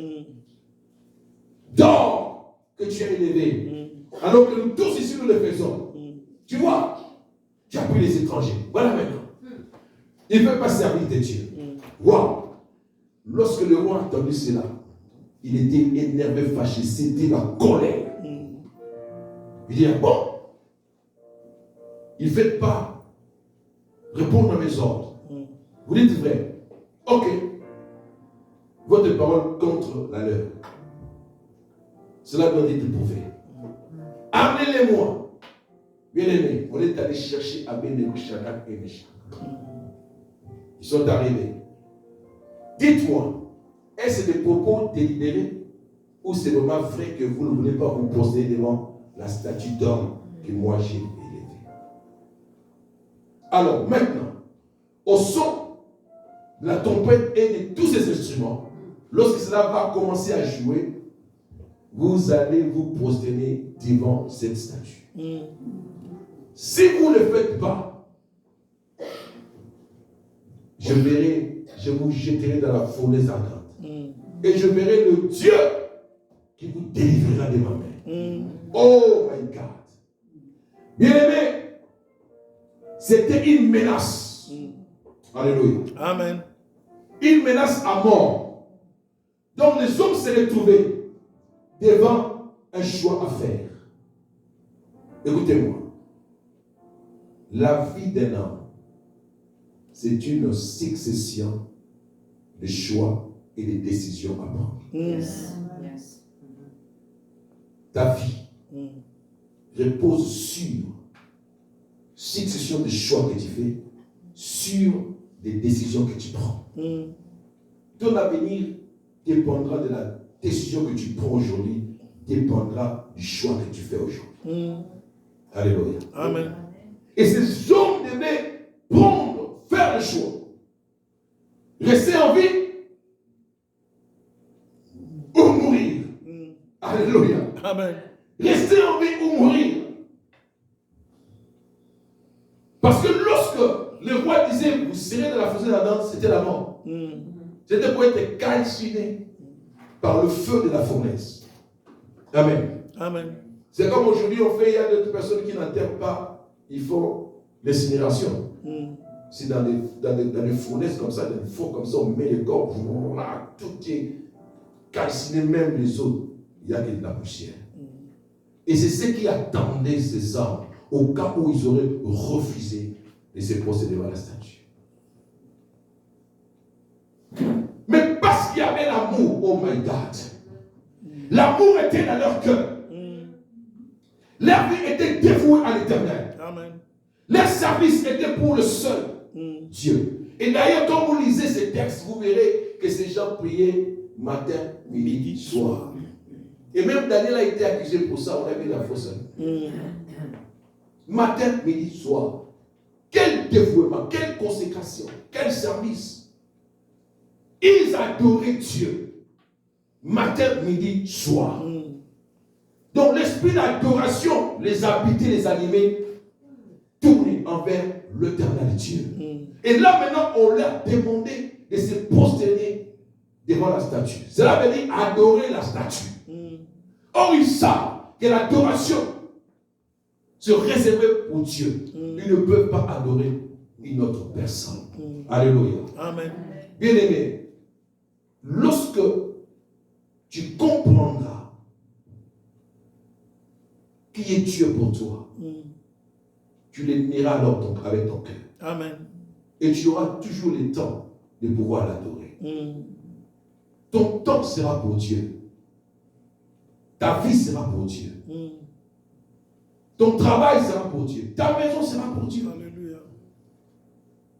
d'or que tu as élevé. Alors que nous tous ici, nous le faisons. Tu vois, tu as pris les étrangers. Voilà maintenant. Il ne peut pas servir de Dieu. Waouh! Lorsque le roi a entendu cela, il était énervé, fâché. C'était la colère. Il dit, bon, il ne fait pas répondre à mes ordres. Vous dites vrai. Ok. Votre parole contre la leur. Cela doit être prouvé. Amenez-les-moi. Bien aimé, on est allé chercher Abednego, Shadrach et Meshach. Ils sont arrivés. Dites-moi, est-ce des propos délibérés ou c'est vraiment vrai que vous ne voulez pas vous poser devant la statue d'homme que moi j'ai élevée? Alors maintenant, au son de la trompette et de tous ces instruments, lorsque cela va commencer à jouer, vous allez vous prosterner devant cette statue. Si vous ne le faites pas, je vous jetterai dans la fournaise ardente. Et je verrai le Dieu qui vous délivrera de ma main. Oh my God. Bien aimé, c'était une menace. Alléluia. Amen. Une menace à mort. Donc les hommes se retrouvaient devant un choix à faire. Écoutez-moi. La vie d'un homme, c'est une succession de choix et de décisions à prendre. Ta vie repose sur succession de choix que tu fais, sur des décisions que tu prends. Ton avenir dépendra de la décision que tu prends aujourd'hui, dépendra du choix que tu fais aujourd'hui. Alléluia. Amen. Et ces hommes devaient faire le choix. Rester en vie ou mourir. Alléluia. Amen. Rester en vie ou mourir. Parce que lorsque le roi disait, vous serez dans la fossée d'Adam, c'était la mort. C'était pour être calciné par le feu de la fournaise. Amen. Amen. C'est comme aujourd'hui, il y a d'autres personnes qui n'enterrent pas, ils font l'incinération. C'est dans les fournaises comme ça, dans les fours comme ça, on met les corps, tout est calciné, même les autres. Il n'y a que de la poussière. Et c'est ce qui attendait ces hommes au cas où ils auraient refusé de se poser devant la statue. Mais parce qu'il y avait l'amour, oh my God, l'amour était dans leur cœur. Leur vie était dévouée à l'Éternel. Amen. Leur service était pour le seul Dieu. Et d'ailleurs, quand vous lisez ces textes, vous verrez que ces gens priaient matin, midi, soir. Et même Daniel a été accusé pour ça, on a vu la fausse. Matin, midi, soir. Quel dévouement, quelle consécration, quel service. Ils adoraient Dieu. Matin, midi, soir. Donc l'esprit d'adoration les habitait, les animait, tournés envers l'éternel Dieu. Et là maintenant, on leur demandait de se prosterner devant la statue. Cela veut dire adorer la statue. Or, ils savent que l'adoration se réservait pour Dieu. Ils ne peuvent pas adorer une autre personne. Alléluia. Amen. Bien-aimé, lorsque tu comprendras qui est Dieu pour toi, tu l'aimeras alors avec ton cœur. Amen. Et tu auras toujours le temps de pouvoir l'adorer. Ton temps sera pour Dieu. Ta vie sera pour Dieu. Ton travail sera pour Dieu. Ta maison sera pour Dieu. Alléluia.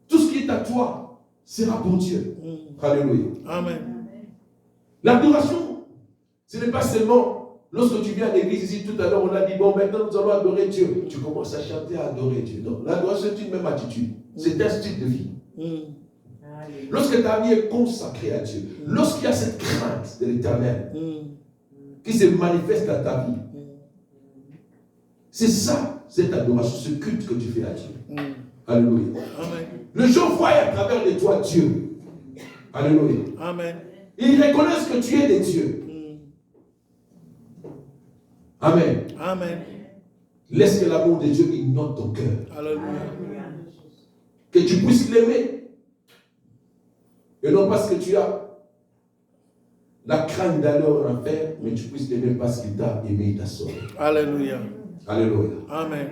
Tout ce qui est à toi sera pour Dieu. Alléluia. Amen. L'adoration, ce n'est pas seulement lorsque tu viens à l'église ici tout à l'heure, on a dit bon, maintenant nous allons adorer Dieu. Tu commences à chanter, à adorer Dieu. Non, l'adoration c'est une même attitude. C'est un style de vie. Lorsque ta vie est consacrée à Dieu, lorsqu'il y a cette crainte de l'Éternel qui se manifeste dans ta vie, c'est ça, cette adoration, ce culte que tu fais à Dieu. Alléluia. Amen. Les gens voient à travers de toi Dieu. Alléluia. Amen. Ils reconnaissent que tu es de Dieu. Amen. Amen. Laisse que l'amour de Dieu inonde ton cœur. Alléluia. Que tu puisses l'aimer. Et non parce que tu as la crainte d'aller en enfer, mais tu puisses l'aimer parce qu'il t'a aimé, il t'a sauvé. Alléluia. Alléluia. Amen.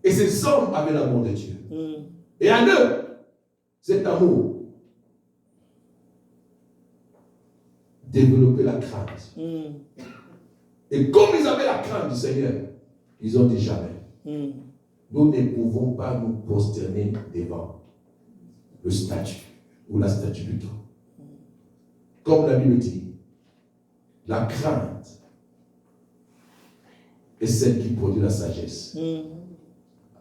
Et ces hommes avaient l'amour de Dieu. Et en eux, cet amour développait la crainte. Et comme ils avaient la crainte du Seigneur, ils ont dit jamais. Nous ne pouvons pas nous prosterner devant le statut, ou la statue plutôt. Comme la Bible dit, la crainte est celle qui produit la sagesse.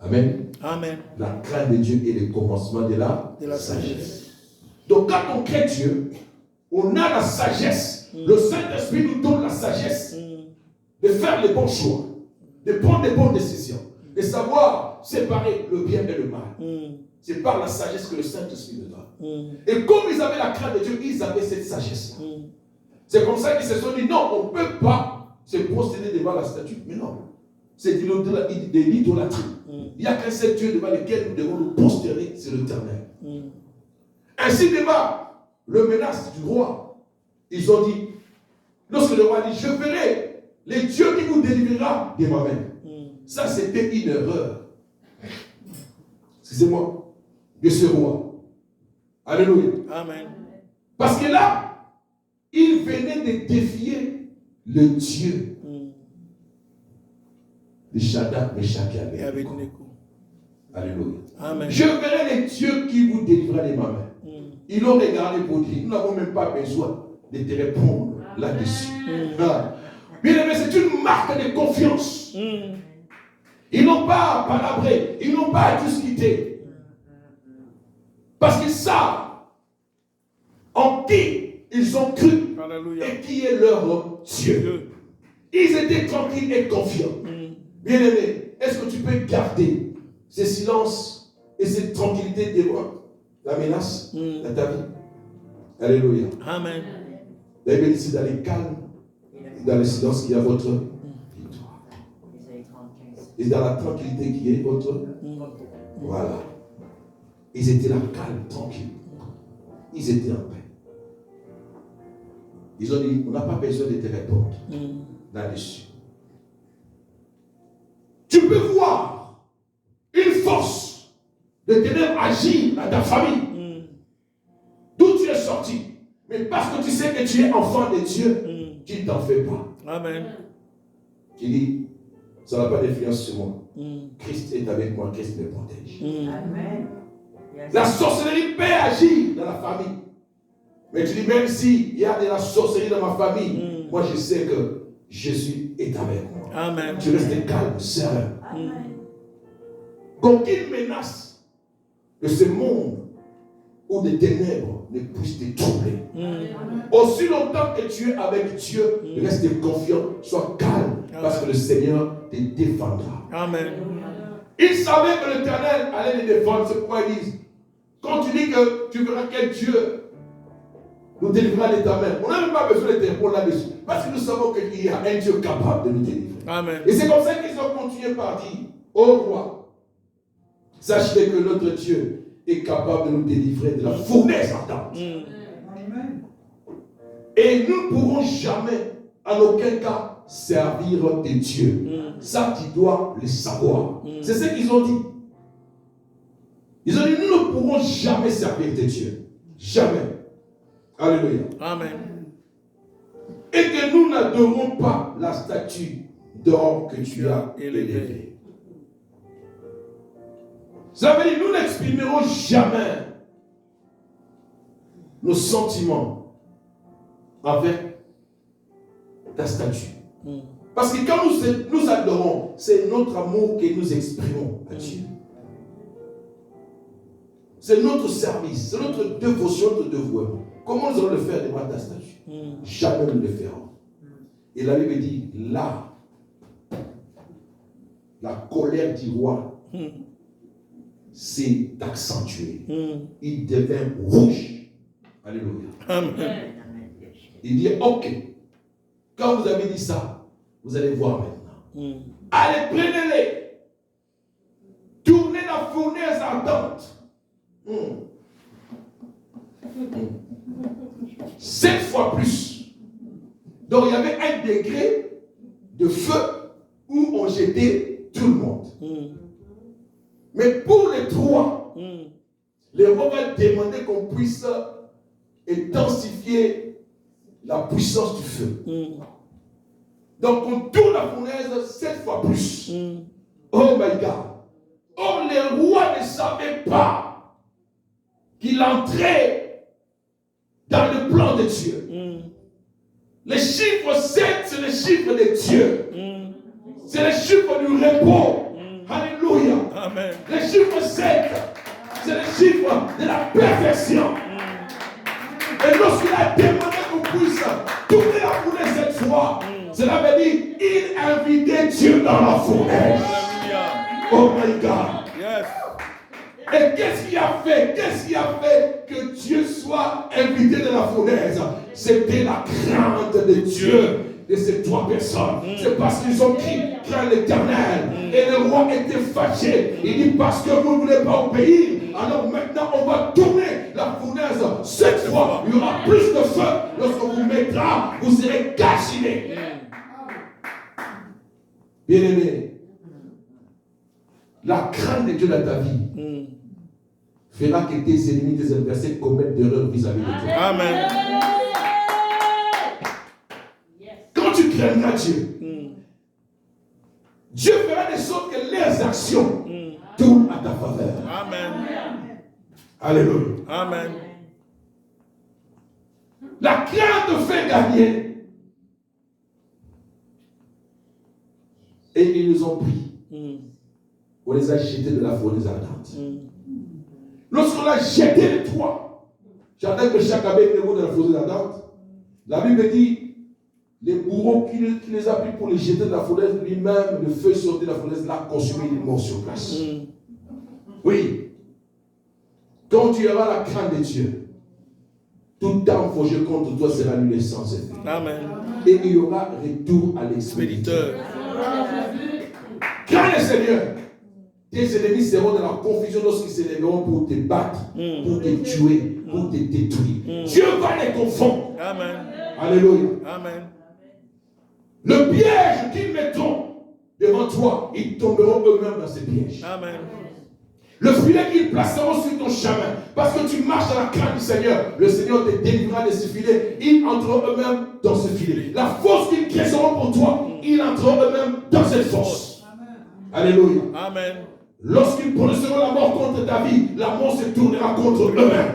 Amen. Amen. La crainte de Dieu est le commencement de la sagesse. Donc quand on crée Dieu, on a la sagesse. Le Saint-Esprit nous donne la sagesse de faire les bons choix, de prendre les bonnes décisions, de savoir séparer le bien et le mal. C'est par la sagesse que le Saint-Esprit nous donne. Et comme ils avaient la crainte de Dieu, ils avaient cette sagesse. C'est comme ça qu'ils se sont dit, non, on ne peut pas se prosterner devant la statue. Mais non, c'est de l'idolâtrie. Il n'y a qu'un seul Dieu devant lequel nous devons nous prosterner, c'est l'Éternel. Ainsi devant le menace du roi, ils ont dit, lorsque le roi dit, je verrai les dieux qui vous délivrera de ma main. Ça, c'était une erreur. Excusez-moi, de ce roi. Alléluia. Amen. Parce que là, il venait de défier le Dieu de Shadrach, Meshach et Abednego. Alléluia. Amen. Je verrai les dieux qui vous délivrera de ma main. Ils l'ont regardé pour dire, nous n'avons même pas besoin de te répondre là-dessus. Bien aimé, c'est une marque de confiance. Il Ils n'ont pas à palabrer. Ils n'ont pas à discuter. Parce qu'ils savent en qui ils ont cru. Alléluia. Et qui est leur Dieu. Ils étaient tranquilles et confiants. Bien-aimé, est-ce que tu peux garder ces silences et cette tranquillité devant la menace de ta vie? Alléluia. Amen. La Bible dit dans les calmes, dans le silence qu'il y a votre victoire. Et dans la tranquillité qui est votre. Voilà. Ils étaient là, calmes, tranquilles. Ils étaient en paix. Ils ont dit, on n'a pas besoin de te répondre là-dessus. Tu peux voir une force de ténèbres agir dans ta famille. D'où tu es sorti. Mais parce que tu sais que tu es enfant de Dieu, tu ne t'en fais pas. Amen. Tu dis, ça n'a pas d'influence sur moi. Christ est avec moi, Christ me protège. Amen. La sorcellerie peut agir dans la famille. Mais tu dis, même s'il y a de la sorcellerie dans ma famille, moi je sais que Jésus est avec moi. Amen. Tu restes calme, serein. Qu'aucune menace de ce monde ou des ténèbres ne puisse te troubler. Aussi longtemps que tu es avec Dieu, reste confiant, sois calme, parce que le Seigneur te défendra. Amen. Ils savaient que l'Éternel allait les défendre. C'est pourquoi ils disent, quand tu dis que tu verras quel Dieu nous délivrera de ta main, on n'a même pas besoin de te répondre là-dessus. Parce que nous savons qu'il y a un Dieu capable de nous délivrer. Amen. Et c'est comme ça qu'ils ont continué par dire, ô roi, sachez que notre Dieu est capable de nous délivrer de la fournaise ardente. Et nous ne pourrons jamais, en aucun cas, servir des dieux. Ça, tu dois le savoir. C'est ce qu'ils ont dit. Ils ont dit, nous ne pourrons jamais servir des dieux. Jamais. Alléluia. Amen. Et que nous n'adorons pas la statue d'or que tu as élevée. Ça veut dire, nous n'exprimerons jamais nos sentiments avec ta statue. Parce que quand nous adorons, c'est notre amour que nous exprimons à Dieu. C'est notre service, c'est notre dévotion, notre dévouement. Comment nous allons le faire devant ta statue? Jamais nous le ferons. Et la Bible dit, là, la colère du roi s'est accentuée. Il devint rouge. Alléluia. Amen. Il dit, ok, quand vous avez dit ça, vous allez voir maintenant. Allez, prenez-les. Tournez la fournaise ardente. 7 fois plus. Donc il y avait un degré de feu où on jetait tout le monde. Mais pour les 3, les rois vont demander qu'on puisse intensifier la puissance du feu. Donc on tourne la fournaise 7 fois plus. Oh my God. Or les rois ne savaient pas qu'il entrait dans le plan de Dieu. Le chiffre 7, c'est le chiffre de Dieu. C'est le chiffre du repos. Alléluia. Amen. Le chiffre 7, c'est le chiffre de la perfection. Et lorsqu'il a demandé qu'on puisse tourner la fournaise cette fois, cela veut dire il invitait Dieu dans la fournaise. Oh my God. Yes. Et qu'est-ce qui a fait? Qu'est-ce qui a fait que Dieu soit invité dans la fournaise? C'était la crainte de Dieu de ces 3 personnes. C'est parce qu'ils ont crié, craint l'Éternel. Et le roi était fâché. Il dit, parce que vous ne voulez pas obéir, alors maintenant on va tourner la fournaise. Cette fois, il y aura plus de feu. Lorsqu'on vous mettra, vous serez calcinés. Bien-aimé, la crainte de Dieu dans ta vie fera que tes ennemis, tes adversaires commettent d'erreurs vis-à-vis de toi. Amen. Quand tu craindras Dieu, Dieu fera de sorte que les actions tournent à ta faveur. Amen. Alléluia. Amen. La crainte fait gagner. Et ils nous ont pris. on les a jetés de la fournaise ardente. Lorsqu'on a jeté les trois, j'entends que chaque abeille est de la fournaise ardente. La Bible dit, les bourreaux qui les a pris pour les jeter de la fournaise, lui-même, le feu sorti de la fournaise, l'a consumé, il est mort sur place. Oui. Quand tu auras la crainte de Dieu, tout temps forgé contre toi sera annulé sans effet. Amen. Et il y aura retour à l'expéditeur. Crains le Seigneur. Tes ennemis seront dans la confusion lorsqu'ils s'élèveront pour te battre, pour te tuer, pour te détruire. Dieu va les confondre. Amen. Alléluia. Amen. Le piège qu'ils mettront devant toi, ils tomberont eux-mêmes dans ces pièges. Amen. Le filet qu'ils placeront sur ton chemin, parce que tu marches dans la crainte du Seigneur, le Seigneur te délivrera de ce filet, ils entreront eux-mêmes dans ce filet. La force qu'ils créeront pour toi, ils entreront eux-mêmes dans cette force. Alléluia. Amen. Lorsqu'ils prononceront la mort contre ta vie, la mort se tournera contre eux-mêmes.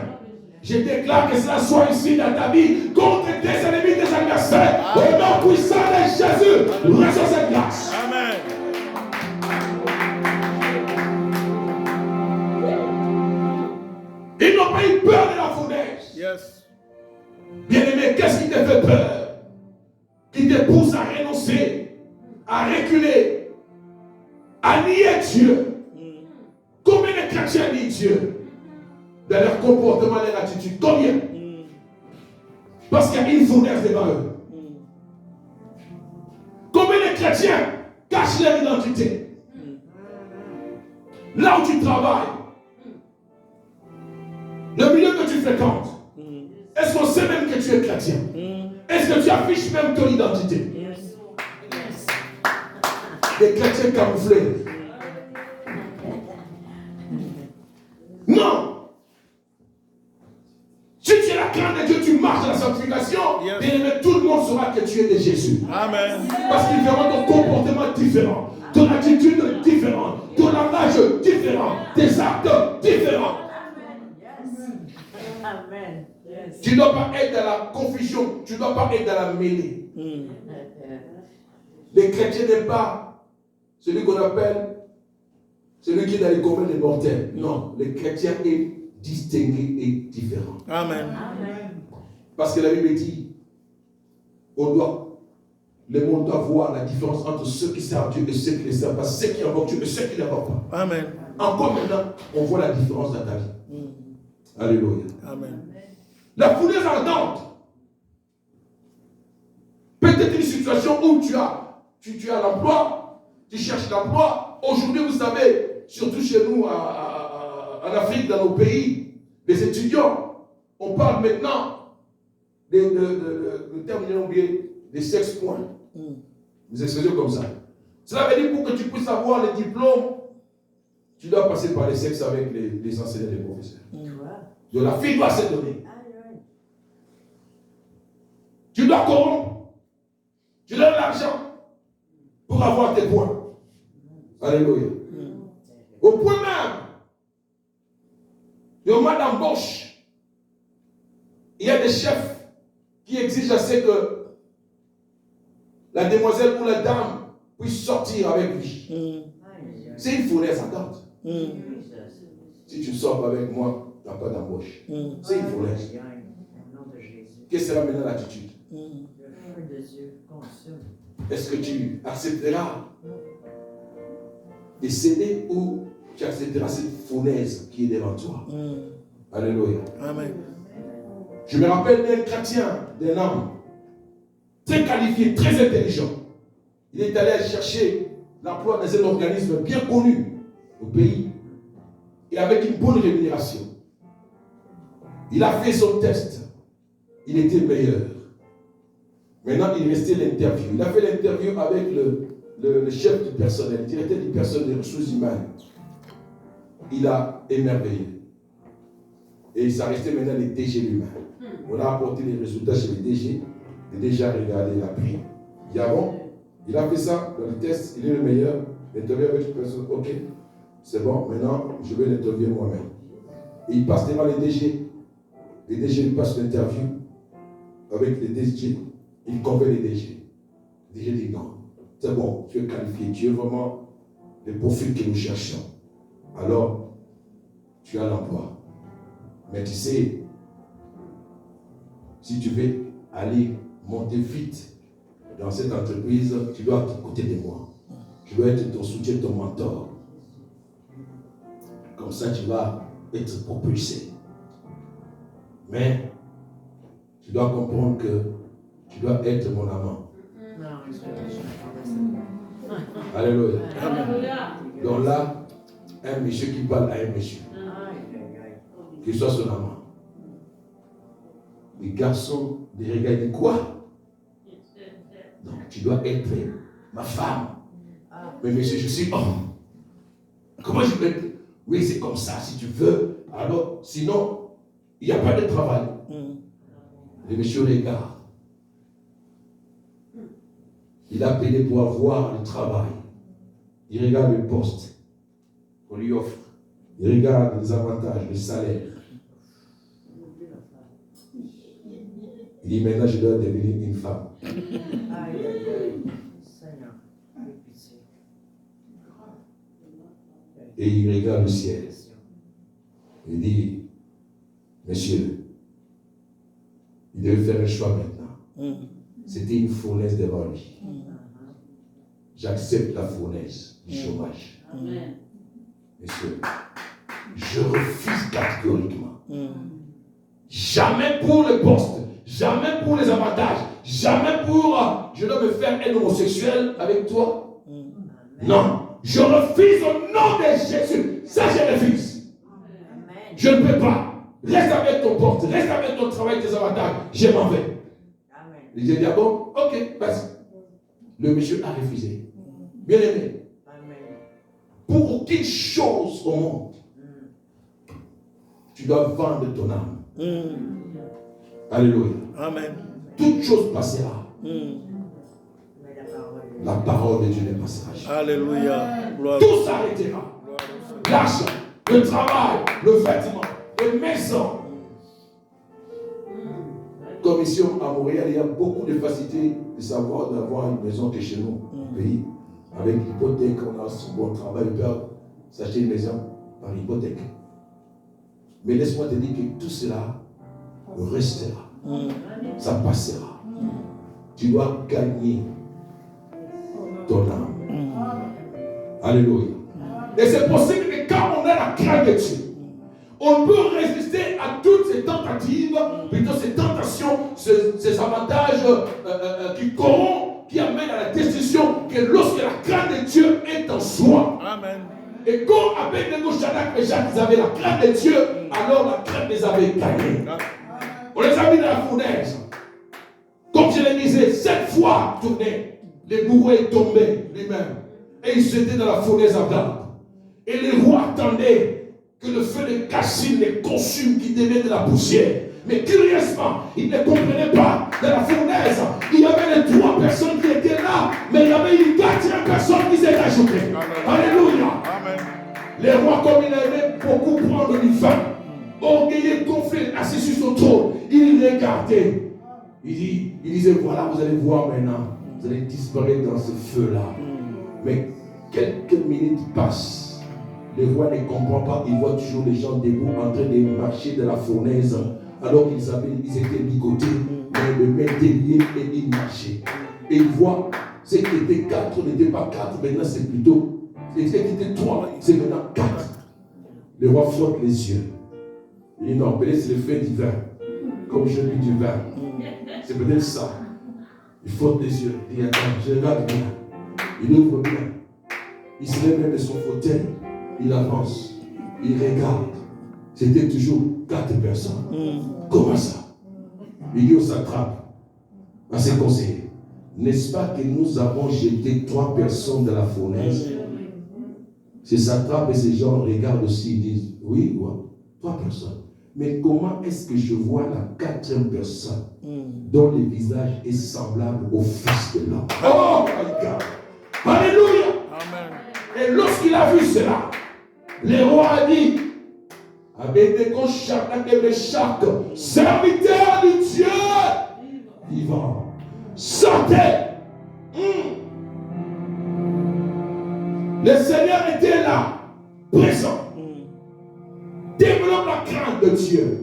Je déclare que cela soit ici dans ta vie, contre tes ennemis, tes adversaires. Au nom puissant de Jésus, reçois cette grâce. Amen. Ils n'ont pas eu peur de la fournaise. Yes. Bien-aimé, qu'est-ce qui te fait peur? Qui te pousse à renoncer, à reculer, à nier Dieu? Combien de chrétiens nient Dieu dans leur comportement et leur attitude? Combien? Parce qu'il y a une fournaise devant eux. Combien de chrétiens cachent leur identité? Là où tu travailles, le milieu que tu fréquentes, est-ce qu'on sait même que tu es chrétien? Est-ce que tu affiches même ton identité? Des chrétiens camouflés. Non. Si tu es la crainte de Dieu, tu marches dans la sanctification, bien-aimé, tout le monde saura que tu es de Jésus. Amen. Parce qu'ils verront ton comportement différent, ton attitude différente, ton langage différent, tes actes différents. Amen. Tu ne dois pas être dans la confusion, tu ne dois pas être dans la mêlée. Les chrétiens n'aiment pas celui qu'on appelle celui qui est dans les communs des mortels. Non, le chrétien est distingué et différent. Amen. Parce que la Bible dit, le monde doit voir la différence entre ceux qui servent Dieu et ceux qui ne servent pas, ceux qui invoquent Dieu et ceux qui ne l'invoquent pas. Amen. Encore maintenant, on voit la différence dans ta vie. Alléluia. Amen. La fournaise ardente. Peut-être une situation où tu as l'emploi, tu cherches l'emploi. Aujourd'hui, vous savez, surtout chez nous, en Afrique, dans nos pays, les étudiants, on parle maintenant le terme, j'ai oublié, des sex points. Des expressions comme ça. Cela veut dire pour que tu puisses avoir le diplôme, tu dois passer par les sexes avec les enseignants et les professeurs. Donc la fille doit se donner. Tu dois corrompre. Tu donnes l'argent pour avoir tes points. Alléluia. Au point même, le moment d'embauche, il y a des chefs qui exigent à ce que la demoiselle ou la dame puisse sortir avec lui. C'est une fournaise ardente. Si tu ne sors pas avec moi, tu n'as pas d'embauche. C'est une fournaise. Quelle sera maintenant l'attitude? Est-ce que tu accepteras de céder ou tu accepteras cette fournaise qui est devant toi? Alléluia. Amen. Je me rappelle d'un chrétien, d'un homme très qualifié, très intelligent. Il est allé chercher l'emploi dans un organisme bien connu au pays et avec une bonne rémunération. Il a fait son test. Il était meilleur. Maintenant, il restait l'interview. Il a fait l'interview avec le chef du personnel, le directeur du personnel des ressources humaines. Il a émerveillé. Et il s'est resté maintenant le DG lui-même. On a apporté les résultats chez le DG. Le DG a regardé, il a pris. Il a bon, il a fait ça dans le test, il est le meilleur. L'interview avec une personne, ok, c'est bon, maintenant je vais l'interviewer moi-même. Et il passe devant le DG. Le DG lui passe l'interview avec le DG. Il convainc le DG. Le DG dit non, c'est bon, tu es qualifié, tu es vraiment les profils que nous cherchons, alors tu as l'emploi. Mais tu sais, si tu veux aller monter vite dans cette entreprise, tu dois être à côté de moi. Je dois être ton soutien, ton mentor. Comme ça, tu vas être propulsé. Mais tu dois comprendre que tu dois être mon amant. Alléluia. Donc là, un monsieur qui parle à un monsieur, qu'il soit son amant. Les garçons, les regards disent quoi? Donc tu dois être ma femme. Mais monsieur, je suis homme. Comment je peux être? Oui, c'est comme ça, si tu veux. Alors, sinon, il n'y a pas de travail. Le monsieur regarde. Il a payé pour avoir le travail. Il regarde le poste qu'on lui offre. Il regarde les avantages, le salaire. Il dit maintenant je dois devenir une femme. Et il regarde le ciel. Il dit, monsieur, il devait faire un choix maintenant. C'était une fournaise devant lui. J'accepte la fournaise du chômage. Monsieur, je refuse catégoriquement. Jamais pour le poste, jamais pour les avantages, jamais pour je dois me faire un homosexuel avec toi. Non, je refuse au nom de Jésus. Ça, je refuse. Je ne peux pas. Reste avec ton poste, reste avec ton travail, tes avantages. Je m'en vais. J'ai dit, ah bon, ok, vas-y. Le monsieur a refusé. Bien aimé. Pour aucune chose au monde, tu dois vendre ton âme. Alléluia. Amen. Toute chose passera. La parole de Dieu ne passera jamais. Alléluia. Tout s'arrêtera. L'argent, le travail, le vêtement, les maisons. Comme ici à Montréal, il y a beaucoup de facilité de savoir d'avoir une maison que chez nous, au pays. Avec l'hypothèque, on a un bon travail, on peut s'acheter une maison par hypothèque. Mais laisse-moi te dire que tout cela restera. Ça passera. Tu dois gagner ton âme. Alléluia. Et c'est possible que quand on a la crainte de Dieu, on peut résister à toutes ces tentatives, plutôt ces tentations, ces avantages qui corrompent, qui amènent à la destruction, que lorsque la crainte de Dieu est en soi. Amen. Et comme Abednego, Shadrach et Jacques, ils avaient la crainte de Dieu, alors la crainte les avait gagnés. On les a mis dans la fournaise. Comme je le disais, 7 fois tourné, le bourreau est tombé lui-même. Et il s'était dans la fournaise ardente. Et les rois attendaient que le feu de Cassine les consume, qui deviennent de la poussière. Mais curieusement, ils ne comprenaient pas, dans la fournaise, il y avait les 3 personnes qui étaient là, mais il y avait une 4e personne qui s'est ajoutée. Alléluia. Amen. Les rois, comme il avait beaucoup prendre du vin, orgueilleux, gonflé, assis sur son trône, il regardait. Il disait, voilà, vous allez voir maintenant, vous allez disparaître dans ce feu-là. Mais quelques minutes passent. Le roi ne comprend pas, il voit toujours les gens debout en train de marcher de la fournaise, alors qu'ils étaient ligotés, mais le main était lié et ils marchaient. Et il voit, ce qui était 4 n'était pas 4, maintenant c'est plutôt, ce qui était 3, c'est maintenant 4. Le roi frotte les yeux. Il dit non, peut-être c'est le fait du vin, comme je lis du vin. C'est peut-être ça. Il frotte les yeux. Il dit attends, je regarde bien. Il ouvre bien. Il se lève même de son fauteuil. Il avance. Il regarde. C'était toujours 4 personnes. Comment ça? Il dit au satrape, à ses conseillers, n'est-ce pas que nous avons jeté 3 personnes dans la fournaise? Ces satrapes et ces gens regardent aussi, ils disent, oui, ouais, 3 personnes. Mais comment est-ce que je vois la 4e personne dont le visage est semblable au Fils de l'homme? Oh my God! Alléluia! Amen. Et lorsqu'il a vu cela, le roi a dit, Abednego, Shadrach et Meshach, serviteurs du Dieu vivant, sortez! Le Seigneur présent. Développe la crainte de Dieu.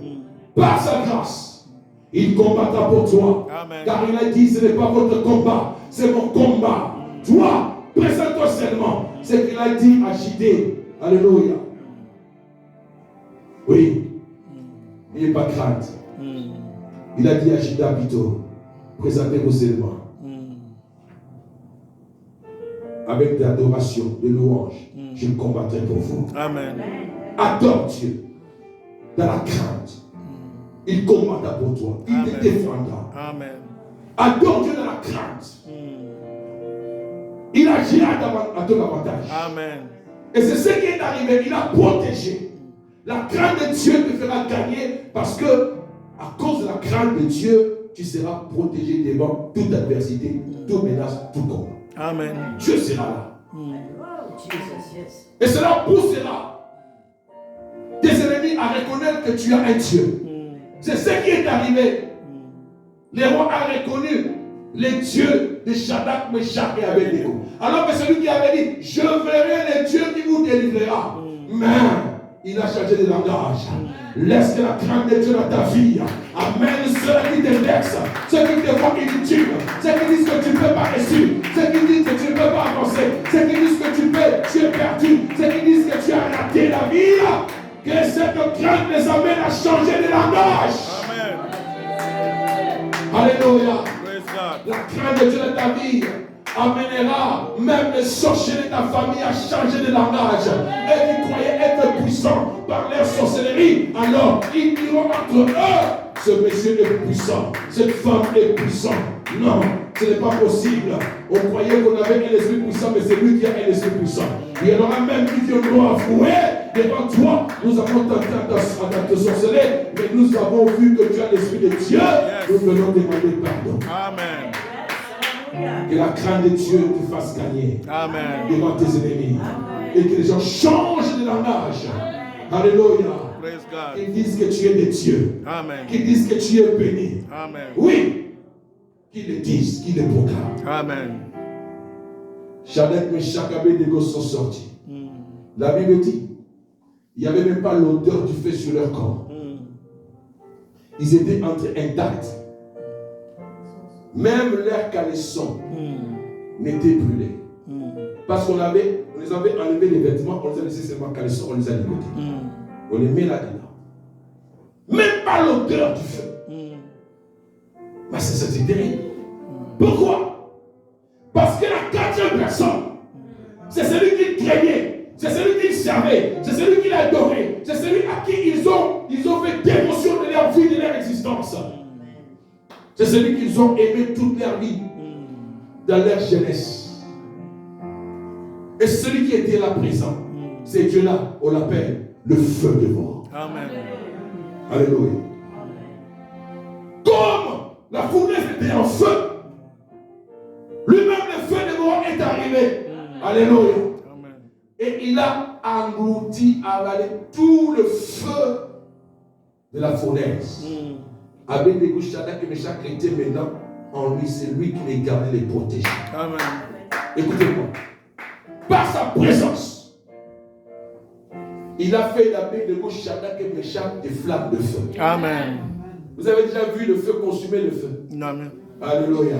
Par sa grâce, il combattra pour toi. Amen. Car il a dit, ce n'est pas votre combat, c'est mon combat. Toi, présente-toi seulement. C'est qu'il a dit à Jidé. Alléluia. Oui. N'ayez pas crainte. Il a dit à Jida plutôt, présentez-vous seulement. Avec de l'adoration, de louange, je combattrai pour vous. Amen. Adore Dieu dans la crainte. Il combattra pour toi. Il te défendra. Amen. Adore Dieu dans la crainte. Il agira à ton avantage. Amen. Et c'est ce qui est arrivé. Il a protégé. La crainte de Dieu te fera gagner parce que, à cause de la crainte de Dieu, tu seras protégé devant toute adversité, toute menace, tout combat. Amen. Dieu sera là. Et cela poussera tes ennemis à reconnaître que tu as un Dieu. C'est ce qui est arrivé. Les rois ont reconnu les dieux de Shadrach, Meshach et Abednego. Alors que celui qui avait dit, je verrai le Dieu qui vous délivrera. Mais il a changé de langage. Laisse que la crainte de Dieu dans ta vie amène ceux qui te vexent, ceux qui te voient inutile, ceux qui disent que tu ne peux pas réussir, ceux qui disent que tu ne peux pas avancer, ceux qui disent que tu es perdu, ceux qui disent que tu as raté la vie. Que cette crainte les amène à changer de langage. Amen. Alléluia. Praise God. La crainte de Dieu dans ta vie amènera même les sorciers de ta famille à changer de langage. Et qui croyaient être puissants par leur sorcellerie, alors ils diront entre eux, ce monsieur est puissant, cette femme est puissante. Non, ce n'est pas possible. On croyait qu'on avait un esprit puissant, mais c'est lui qui a un esprit puissant. Il y en aura même qui viendront avouer devant toi, nous avons tenté à te sorceler, mais nous avons vu que tu as l'esprit de Dieu. Nous venons demander pardon. Amen. Que la crainte de Dieu te fasse gagner. Amen. Devant tes ennemis. Et que les gens changent de langage. Alléluia. Praise God. Qu'ils disent que tu es de Dieu. Amen. Qu'ils disent que tu es béni. Amen. Oui. Qu'ils le disent, qu'ils le proclament. Amen. Shadrach, Meshach et Abednego sont sortis. La Bible dit, il n'y avait même pas l'odeur du feu sur leur corps. Ils étaient intacts. Même leurs caleçons n'étaient brûlés. Parce qu'on les avait enlevé les vêtements, on les a laissés seulement caleçons, on les a ligotés. On les met là-dedans. Même pas l'odeur du feu. Mais c'est terrible. Pourquoi? Parce que la quatrième personne, c'est celui qui craignait, c'est celui qui servait, c'est celui qui l'adorait, c'est celui à qui ils ont fait dévotion de leur vie, de leur existence. C'est celui qu'ils ont aimé toute leur vie, dans leur jeunesse. Et celui qui était là présent, c'est Dieu-là, on l'appelle le feu de mort. Amen. Alléluia. Comme la fournaise était en feu, lui-même le feu de mort est arrivé. Alléluia. Amen. Et il a englouti, avalé tout le feu de la fournaise. Abednego, Shadrach et Meshach étaient maintenant en lui. C'est lui qui les gardait, les protégeait. Amen. Écoutez-moi. Par sa présence, il a fait d'Abednego, Shadrach et Meshach des flammes de feu. Amen. Vous avez déjà vu le feu consumer le feu? Amen. Alléluia.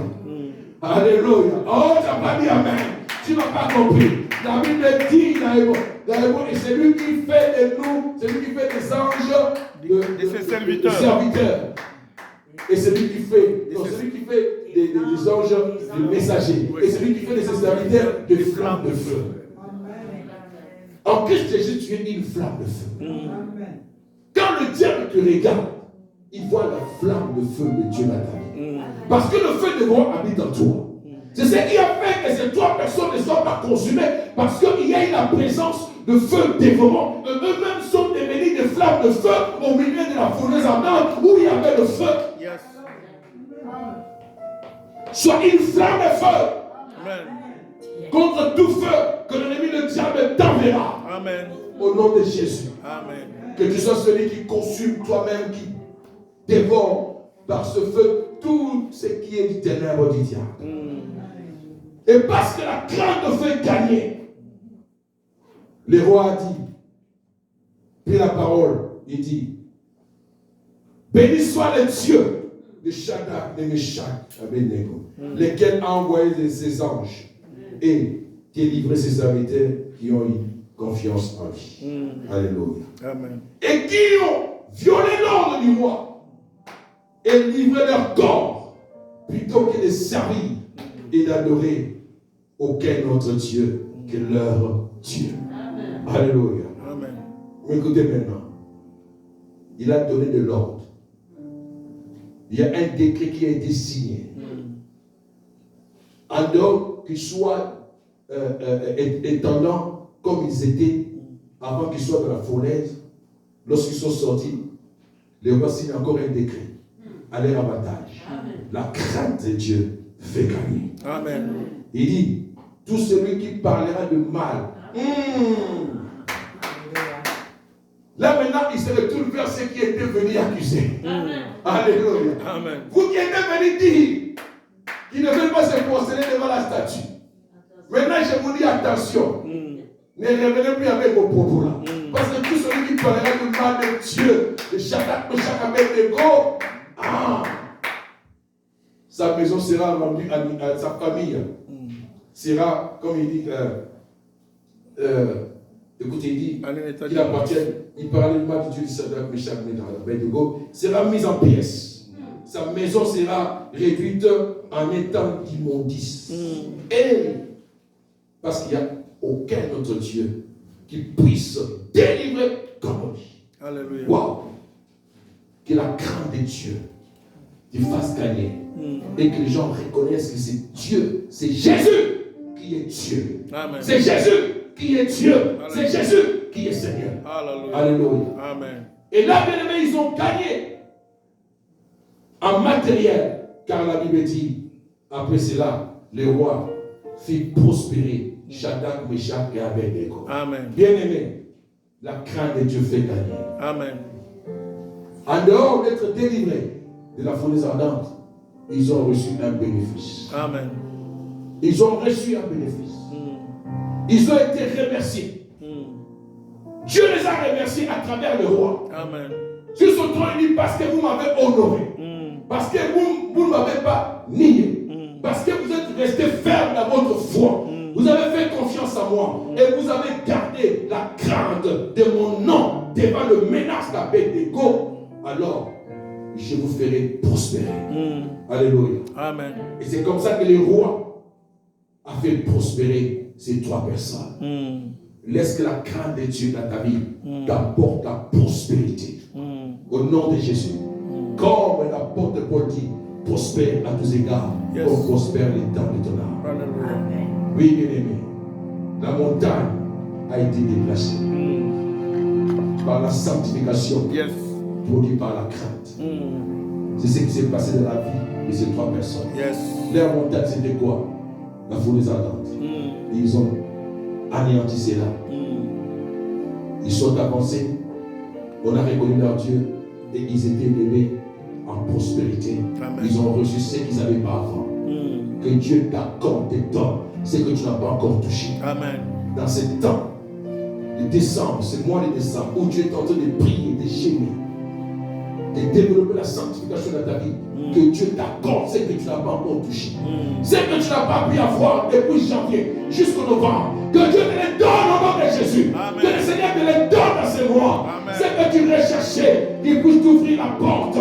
Alléluia. Oh, tu n'as pas dit Amen. Tu n'as pas compris. La Bible dit dans Hébreux, et c'est lui qui fait de nous, c'est lui qui fait des anges de ses serviteurs. Et c'est lui qui fait, des anges de messagers. Et c'est lui qui fait de ses serviteurs des flammes de feu. En Christ Jésus, tu es une flamme de feu. Quand le diable te regarde, il voit la flamme de feu de Dieu dans ta vie. Parce que le feu de mort habite en toi. C'est ce qui a fait que ces trois personnes ne soient pas consumées. Parce qu'il y a eu la présence de feu dévorant. Eux-mêmes sont devenus des flammes de feu au milieu de la fournaise ardente où il y avait le feu. Yes. Sois une flamme de feu. Amen. Contre tout feu que l'ennemi le diable t'enverra. Amen. Au nom de Jésus. Amen. Que tu sois celui qui consume toi-même, qui dévore par ce feu tout ce qui est du ténèbre du diable. Et parce que la crainte te fait gagner, le roi a dit, prit la parole. Il dit, béni soit le Dieu de Shadrach, de Meshach, Abednego, lesquels a envoyé ses anges et délivré ses serviteurs qui ont eu confiance en lui. Alléluia. Amen. Et qui ont violé l'ordre du roi et livré leur corps plutôt que de servir et d'adorer aucun autre Dieu que leur Dieu. Amen. Alléluia. Amen. Écoutez maintenant. Il a donné de l'ordre. Il y a un décret qui a été signé. En dehors qu'il soit étendant comme ils étaient avant qu'ils soient dans la fournaise, lorsqu'ils sont sortis, le roi signe encore un décret à leur avantage. La crainte de Dieu fait gagner. Amen. Il dit, tout celui qui parlera de mal, là maintenant, il se retourne vers ceux qui étaient venus accuser. Alléluia. Amen. Vous qui étiez venus dire qu'ils ne veulent pas se prosterner devant la statue. Maintenant, je vous dis attention. Ne revenez plus avec vos propos là. Parce que tout celui qui parlera du mal de Dieu, de Shadrach, Meshach, Abednego, sa maison sera rendue à sa famille. Sera, comme il dit, écoutez, il dit qu'il appartient, il parlait du mal de Dieu de Shadrach, Meshach, Abednego, sera mise en pièces. Sa maison sera réduite en état d'immondice. Et parce qu'il n'y a aucun autre Dieu qui puisse délivrer comme lui. Alléluia. Wow. Que la crainte de Dieu te fasse gagner. Et que les gens reconnaissent que c'est Dieu, c'est Jésus qui est Dieu. Amen. C'est Jésus qui est Dieu. Alléluia. C'est Jésus qui est Seigneur. Alléluia. Alléluia. Amen. Et là, bien aimé, ils ont gagné en matériel. Car la Bible dit, après cela, le roi fit prospérer Shadrach, Meshach et Abednego. Amen. Bien-aimé, la crainte de Dieu fait gagner. Amen. En dehors d'être délivrés de la fournaise ardente, ils ont reçu un bénéfice. Amen. Ils ont reçu un bénéfice. Ils ont été remerciés. Dieu les a remerciés à travers le roi. Amen. Sur son trône, il dit parce que vous m'avez honoré. Parce que vous ne m'avez pas nié. Parce que vous êtes resté ferme dans votre foi. Vous avez fait confiance en moi. Et vous avez gardé la crainte de mon nom devant le menace d'Abednego. Alors, je vous ferai prospérer. Alléluia. Amen. Et c'est comme ça que le roi a fait prospérer ces trois personnes. Laisse que la crainte de Dieu dans ta vie t'apporte la prospérité. Au nom de Jésus. Comme l'apôtre de Paul dit, prospère à tous égards, comme prospère les temps de ton âme. Oui, bien-aimé, la montagne a été déplacée par la sanctification produite par la crainte. C'est ce qui s'est passé dans la vie de ces trois personnes. Leur montagne, c'était quoi? La fournaise ardente. Et ils ont anéanti cela. Ils sont avancés. On a reconnu leur Dieu et ils étaient élevés en prospérité. Amen. Ils ont reçu ce qu'ils n'avaient pas avant. Que Dieu t'accorde des temps, ce que tu n'as pas encore touché. Amen. Dans ce temps de décembre, ce mois de décembre, où Dieu est en train de prier, de gémir, de développer la sanctification dans ta vie, que Dieu t'accorde ce que tu n'as pas encore touché. Ce que tu n'as pas pu avoir depuis janvier jusqu'au novembre, que Dieu te les donne au nom de Jésus. Amen. Que le Seigneur te les donne dans ce mois. Amen. Ce que tu recherchais, qu'il puisse t'ouvrir la porte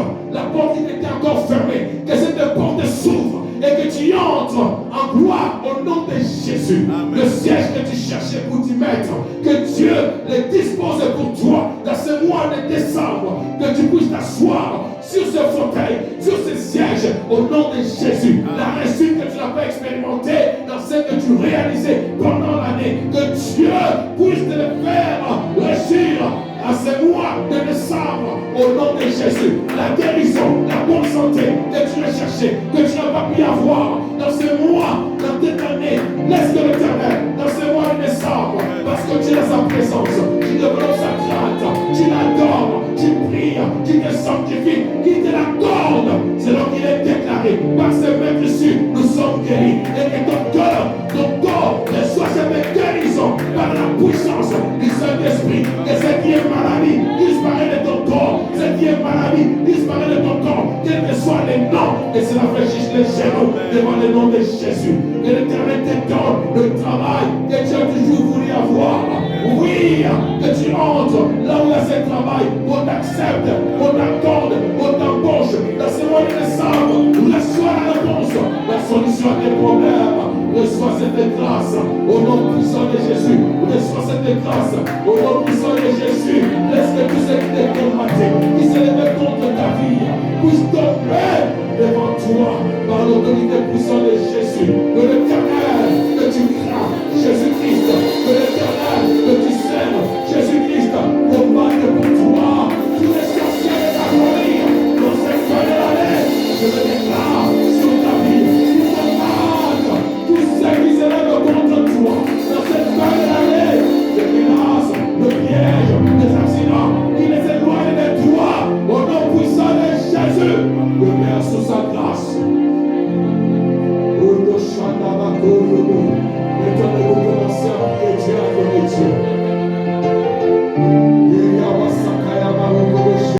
qui était encore fermée, que cette porte s'ouvre et que tu entres en gloire au nom de Jésus. Amen. Le siège que tu cherchais pour t'y mettre, que Dieu le dispose pour toi dans ce mois de décembre, que tu puisses t'asseoir sur ce fauteuil, sur ce siège, au nom de Jésus. Amen. La réussite que tu n'as pas expérimentée dans ce que tu réalisais pendant l'année, que Dieu puisse te le faire réussir à ce mois de décembre, au nom de Jésus. La guérison, la bonne santé que tu recherchais, que tu n'as pas pu avoir dans ce mois, dans cette année, laisse que l'Éternel, dans ce mois de décembre, parce que tu es sa présence, tu développes sa crainte, tu l'adores, tu pries, tu te sanctifies, qui te l'accorde, selon qu'il est déclaré par ce même Jésus, nous sommes guéris, et que ton corps reçoit cette guérison par la puissance du Saint-Esprit, et ce qui est maladie cela fléchisse les genoux devant le nom de Jésus. Que l'Éternel te donne le travail que tu as toujours voulu avoir. Oui, que tu entres là où il y a ce travail, on t'accepte, on t'accorde, on t'embauche. Dans ce mois de décembre, reçois la réponse, la solution à tes problèmes. Reçois cette grâce au nom puissant de Jésus. Reçois cette grâce au nom puissant de Jésus. Laisse que tous ceux qui t'ont combattu, qui se lèvent contre ta vie, puissent tomber devant toi par l'autorité